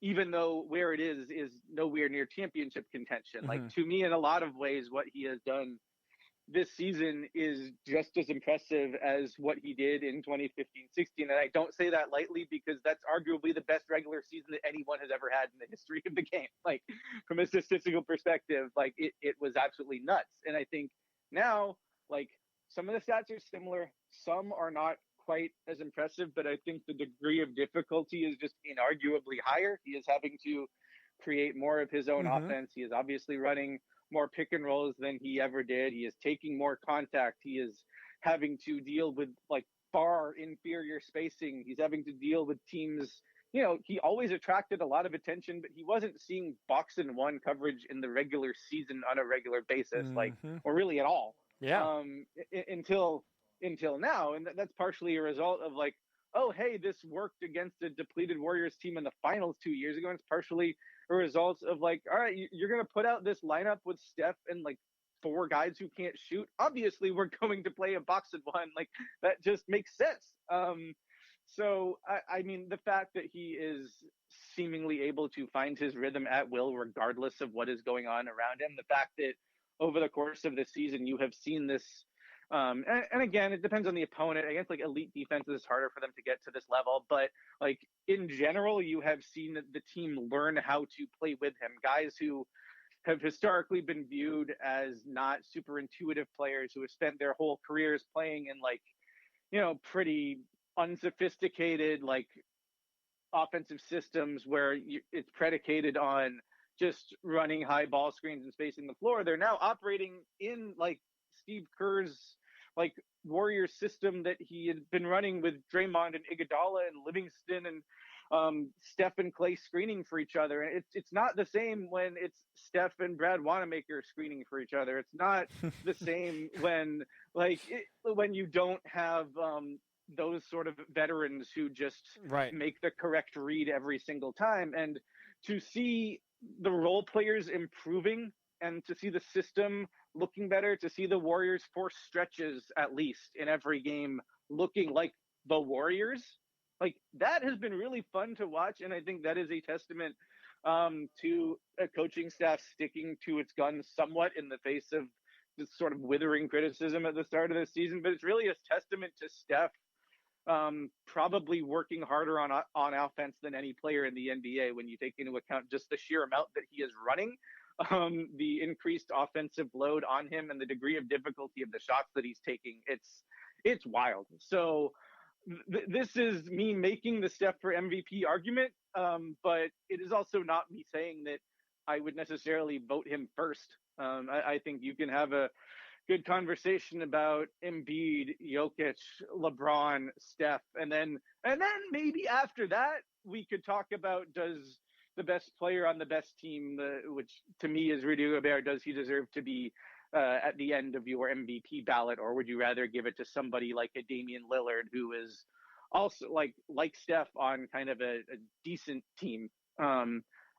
even though where it is nowhere near championship contention. To me, in a lot of ways, what he has done this season is just as impressive as what he did in 2015-16. And I don't say that lightly, because that's arguably the best regular season that anyone has ever had in the history of the game. From a statistical perspective, it was absolutely nuts. And I think now, some of the stats are similar. Some are not quite as impressive, but I think the degree of difficulty is just inarguably higher. He is having to create more of his own offense. He is obviously running more pick and rolls than he ever did. He is taking more contact. He is having to deal with far inferior spacing. He's having to deal with teams. He always attracted a lot of attention, but he wasn't seeing box and one coverage in the regular season on a regular basis, or really at all. Yeah. Until now. And that's partially a result of oh, hey, this worked against a depleted Warriors team in the finals 2 years ago. And it's partially a result of like, all right, you're going to put out this lineup with Steph and like 4 guys who can't shoot. Obviously, we're going to play a box and one. Like, that just makes sense. So, I mean, the fact that he is seemingly able to find his rhythm at will, regardless of what is going on around him, the fact that over the course of the season, you have seen this. And again, it depends on the opponent. Against like elite defenses, it's harder for them to get to this level. But like in general, you have seen the team learn how to play with him. Guys who have historically been viewed as not super intuitive players who have spent their whole careers playing in like, pretty unsophisticated like offensive systems where it's predicated on just running high ball screens and spacing the floor. They're now operating in like Steve Kerr's like Warriors system that he had been running with Draymond and Iguodala and Livingston and Steph and Clay screening for each other. And it's not the same when it's Steph and Brad Wanamaker screening for each other. It's not the same when when you don't have those sort of veterans who just make the correct read every single time. And to see the role players improving and to see the system looking better, to see the Warriors force stretches at least in every game looking like the Warriors, like that has been really fun to watch. And I think that is a testament to a coaching staff sticking to its guns somewhat in the face of this sort of withering criticism at the start of the season. But it's really a testament to Steph probably working harder on offense than any player in the NBA when you take into account just the sheer amount that he is running, the increased offensive load on him, and the degree of difficulty of the shots that he's taking. It's wild. So this is me making the Steph for MVP argument, but it is also not me saying that I would necessarily vote him first. I think you can have a good conversation about Embiid, Jokic, LeBron, Steph, and then maybe after that we could talk about, does the best player on the best team, which to me is Rudy Gobert, does he deserve to be at the end of your MVP ballot, or would you rather give it to somebody like a Damian Lillard, who is also like Steph on kind of a decent team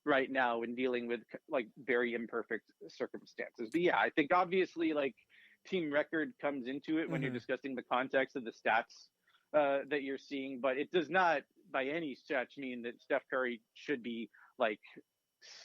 right now and dealing with like very imperfect circumstances? But yeah, I think obviously like team record comes into it when you're discussing the context of the stats that you're seeing, but it does not by any stretch mean that Steph Curry should be like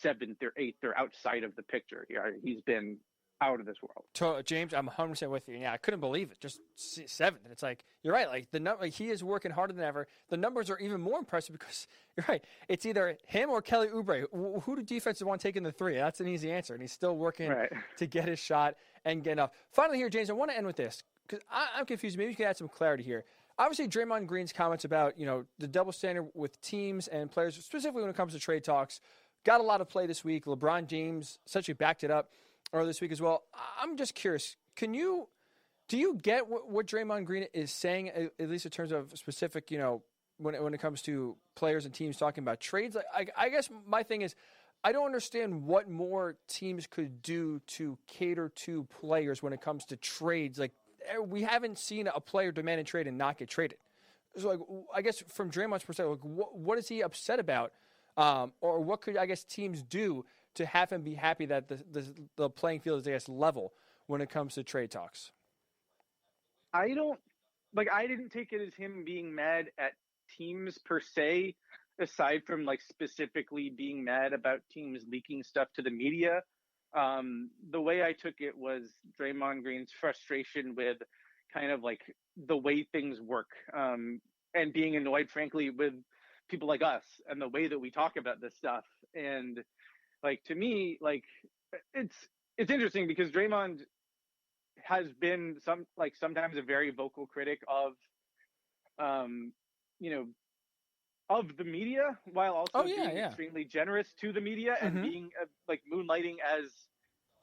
7th or 8th or outside of the picture here. He's been out of this world. James, I'm 100% with you. Yeah, I couldn't believe it. Just 7th. And it's like, you're right. Like he is working harder than ever. The numbers are even more impressive because you're right. It's either him or Kelly Oubre. Who do defenses want taking the 3? That's an easy answer. And he's still working to get his shot and get enough. Finally here, James, I want to end with this because I'm confused. Maybe you can add some clarity here. Obviously, Draymond Green's comments about, the double standard with teams and players, specifically when it comes to trade talks, got a lot of play this week. LeBron James essentially backed it up earlier this week as well. I'm just curious, do you get what Draymond Green is saying, at least in terms of specific, when it comes to players and teams talking about trades? I guess my thing is, I don't understand what more teams could do to cater to players when it comes to trades. Like, we haven't seen a player demand a trade and not get traded. So, like, I guess from Draymond's perspective, like, what is he upset about? Or what could, I guess, teams do to have him be happy that the playing field is, I guess, level when it comes to trade talks? I didn't take it as him being mad at teams per se, aside from like specifically being mad about teams leaking stuff to the media. The way I took it was Draymond Green's frustration with kind of like the way things work, and being annoyed, frankly, with people like us and the way that we talk about this stuff. And like, to me, like it's interesting because Draymond has been sometimes a very vocal critic of, of the media, while also being extremely generous to the media and being like moonlighting as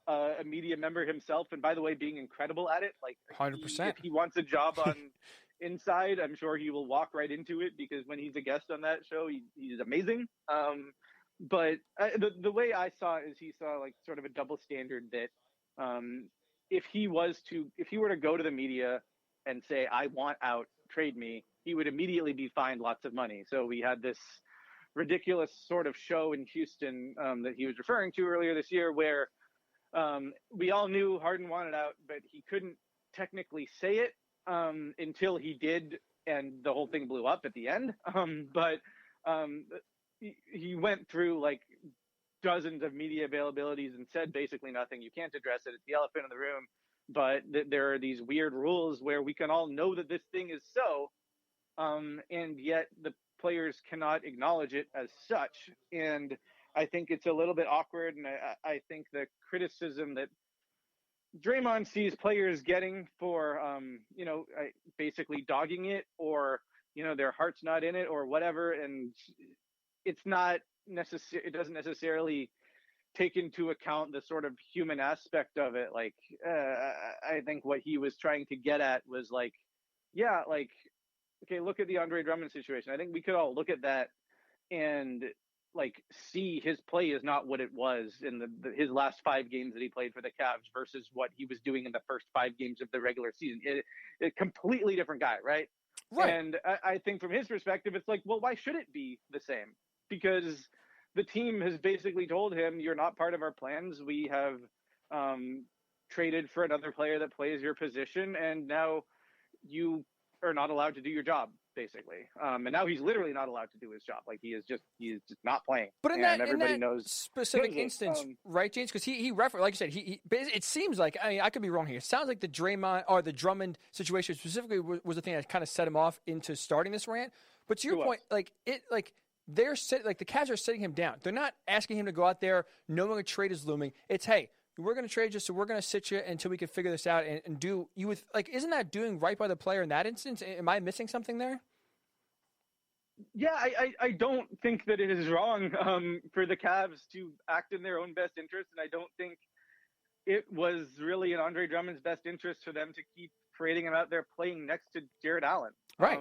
a media member himself. And by the way, being incredible at it. Like 100%. If he wants a job on Inside, I'm sure he will walk right into it, because when he's a guest on that show, he's amazing. But the way I saw it is he saw like sort of a double standard that if he were to go to the media and say, I want out trade me, he would immediately be fined lots of money. So we had this ridiculous sort of show in Houston that he was referring to earlier this year, where we all knew Harden wanted out, but he couldn't technically say it until he did, and the whole thing blew up at the end. He went through like dozens of media availabilities and said basically nothing. You can't address it. It's the elephant in the room. But there are these weird rules where we can all know that this thing is so, and yet the players cannot acknowledge it as such. And I think it's a little bit awkward. And I think the criticism that Draymond sees players getting for, basically dogging it, or, their heart's not in it or whatever. And it's not necessary. It doesn't necessarily take into account the sort of human aspect of it. Like, I think what he was trying to get at was like, yeah, like, okay, look at the Andre Drummond situation. I think we could all look at that and like see his play is not what it was in his last 5 games that he played for the Cavs versus what he was doing in the first 5 games of the regular season. A completely different guy, right? Right. And I think from his perspective, it's like, well, why should it be the same? Because the team has basically told him, you're not part of our plans. We have traded for another player that plays your position, and now you are not allowed to do your job, basically. And now he's literally not allowed to do his job. Like, he is just not playing. But in everybody that knows specific instance, right, James? Because he referenced, like you said, it seems like, I mean, I could be wrong here. It sounds like the Draymond or the Drummond situation specifically was the thing that kind of set him off into starting this rant. But to your point, they're the Cavs are sitting him down. They're not asking him to go out there knowing a trade is looming. It's, hey, we're going to trade you, so we're going to sit you until we can figure this out and do you with like. Isn't that doing right by the player in that instance? Am I missing something there? Yeah, I don't think that it is wrong for the Cavs to act in their own best interest, and I don't think it was really in Andre Drummond's best interest for them to keep parading him out there playing next to Jared Allen. Right.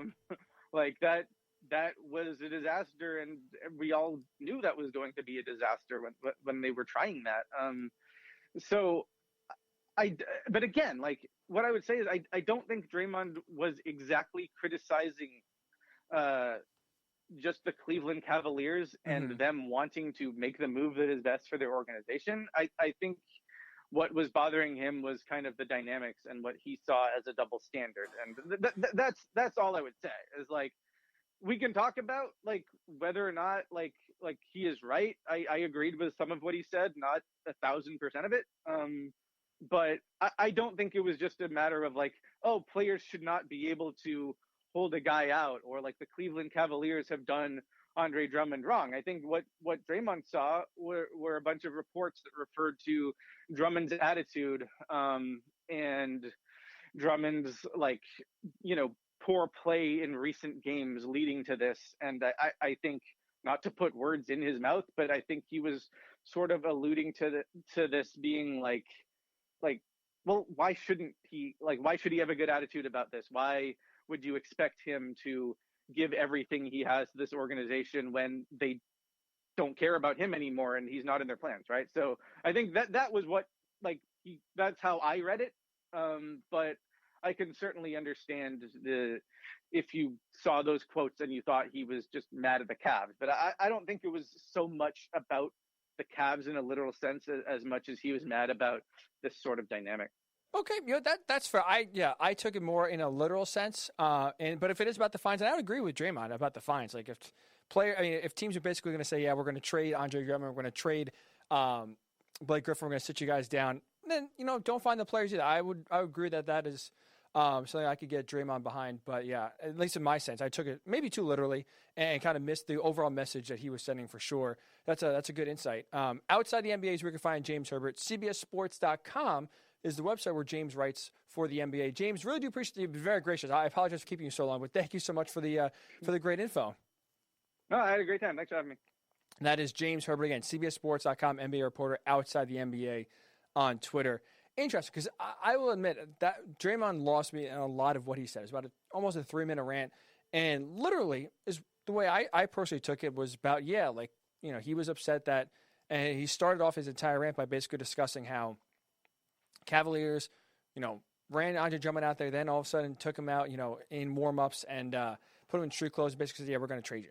Like that was a disaster, and we all knew that was going to be a disaster when they were trying that. But again, like what I would say is I don't think Draymond was exactly criticizing just the Cleveland Cavaliers and them wanting to make the move that is best for their organization. I think what was bothering him was kind of the dynamics and what he saw as a double standard. And that's all I would say is like, we can talk about like whether or not like he is right. I agreed with some of what he said, not 1,000% of it. But I don't think it was just a matter of like, oh, players should not be able to hold a guy out, or like the Cleveland Cavaliers have done Andre Drummond wrong. I think what Draymond saw were a bunch of reports that referred to Drummond's attitude and Drummond's like, poor play in recent games leading to this. And I think, not to put words in his mouth, but I think he was sort of alluding to this being like, well, why should he have a good attitude about this? Why would you expect him to give everything he has to this organization when they don't care about him anymore and he's not in their plans, right? So I think that was what, that's how I read it. But I can certainly understand if you saw those quotes and you thought he was just mad at the Cavs. But I don't think it was so much about the Cavs in a literal sense as much as he was mad about this sort of dynamic. Okay, that's fair. I took it more in a literal sense. But if it is about the fines, and I would agree with Draymond about the fines. Like if teams are basically going to say, yeah, we're going to trade Andre Drummond, we're going to trade Blake Griffin, we're going to sit you guys down, then don't find the players either. I would agree that is something I could get Draymond behind. But yeah, at least in my sense, I took it maybe too literally and kind of missed the overall message that he was sending for sure. That's a good insight. Outside the NBA is where you can find James Herbert. CBSSports.com is the website where James writes for the NBA. James, really do appreciate you. You've been very gracious. I apologize for keeping you so long, but thank you so much for the great info. No, I had a great time. Thanks for having me. And that is James Herbert again, CBSSports.com, NBA reporter outside the NBA on Twitter. Interesting, because I will admit that Draymond lost me in a lot of what he said. It's about almost a 3-minute rant, and literally is the way I personally took it was about he was upset that, and he started off his entire rant by basically discussing how Cavaliers, ran Andre Drummond out there, then all of a sudden took him out, in warm-ups and put him in street clothes, basically said, yeah, we're going to trade you.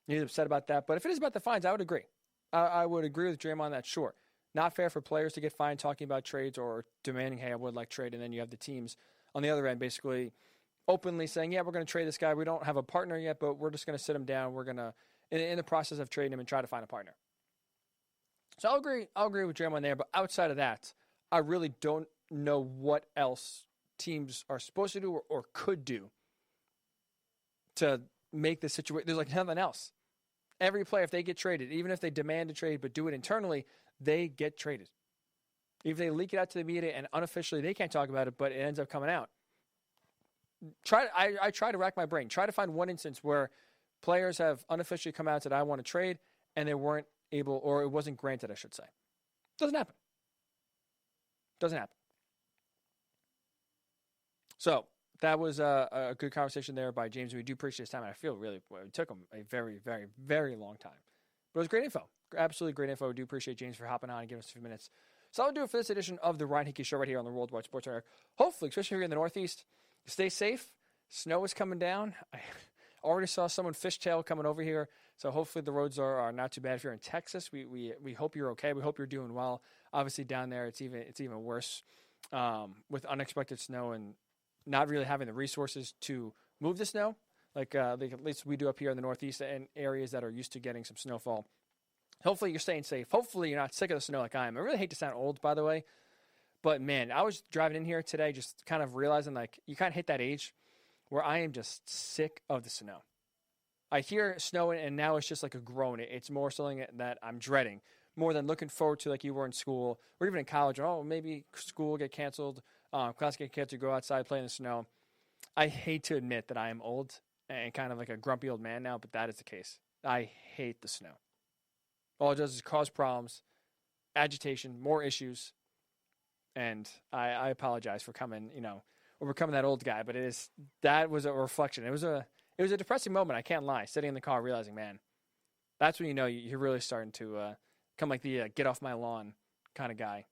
He's upset about that. But if it is about the fines, I would agree. I would agree with Draymond on that, sure. Not fair for players to get fined talking about trades or demanding, hey, I would like trade, and then you have the teams on the other end basically openly saying, yeah, we're going to trade this guy. We don't have a partner yet, but we're just going to sit him down. We're going to, in the process of trading him, and try to find a partner. So I'll agree with Draymond there, but outside of that, I really don't know what else teams are supposed to do or could do to make the situation. There's like nothing else. Every player, if they get traded, even if they demand a trade but do it internally, they get traded. If they leak it out to the media and unofficially they can't talk about it, but it ends up coming out. I try to rack my brain. Try to find one instance where players have unofficially come out and said, I want to trade, and they weren't able, or it wasn't granted, I should say. Doesn't happen. Doesn't happen. So that was a good conversation there by James. We do appreciate his time, and I feel really it took him a very, very, very long time. But it was great info. Absolutely great info. We do appreciate James for hopping on and giving us a few minutes. So I'll do it for this edition of the Ryan Hickey Show right here on the Worldwide Sports Network. Hopefully, especially here in the Northeast, stay safe. Snow is coming down. I already saw someone fishtail coming over here. So hopefully the roads are not too bad. If you're in Texas, we hope you're okay. We hope you're doing well. Obviously down there, it's even worse with unexpected snow and not really having the resources to move the snow, like at least we do up here in the Northeast and areas that are used to getting some snowfall. Hopefully you're staying safe. Hopefully you're not sick of the snow like I am. I really hate to sound old, by the way, but man, I was driving in here today just kind of realizing like you kind of hit that age where I am just sick of the snow. I hear snow and now it's just like a groan. It's more something that I'm dreading more than looking forward to like you were in school or even in college. Oh, maybe school will get canceled. Class get kids to go outside, play in the snow. I hate to admit that I am old and kind of like a grumpy old man now, but that is the case. I hate the snow. All it does is cause problems, agitation, more issues, and I apologize for coming, or becoming that old guy. But that was a reflection. It was a depressing moment. I can't lie. Sitting in the car, realizing, man, that's when you're really starting to come like the get off my lawn kind of guy.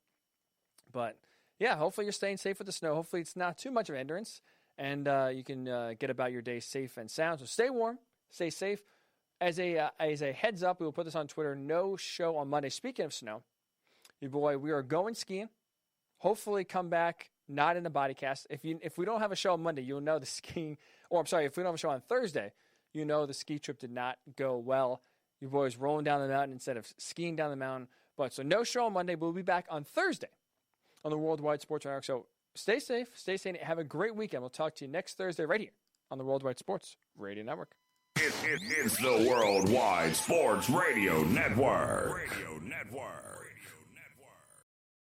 But yeah, hopefully you're staying safe with the snow. Hopefully it's not too much of an hindrance, and you can get about your day safe and sound. So stay warm, stay safe. As a heads up, we will put this on Twitter. No show on Monday. Speaking of snow, your boy, we are going skiing. Hopefully come back not in the body cast. If we don't have a show on Monday, you'll know the skiing. Or I'm sorry, if we don't have a show on Thursday, you know the ski trip did not go well. Your boy's rolling down the mountain instead of skiing down the mountain. But so no show on Monday. We'll be back on Thursday on the Worldwide Sports Network. So stay safe, stay sane, have a great weekend. We'll talk to you next Thursday right here on the Worldwide Sports Radio Network. It's the Worldwide Sports Radio Network.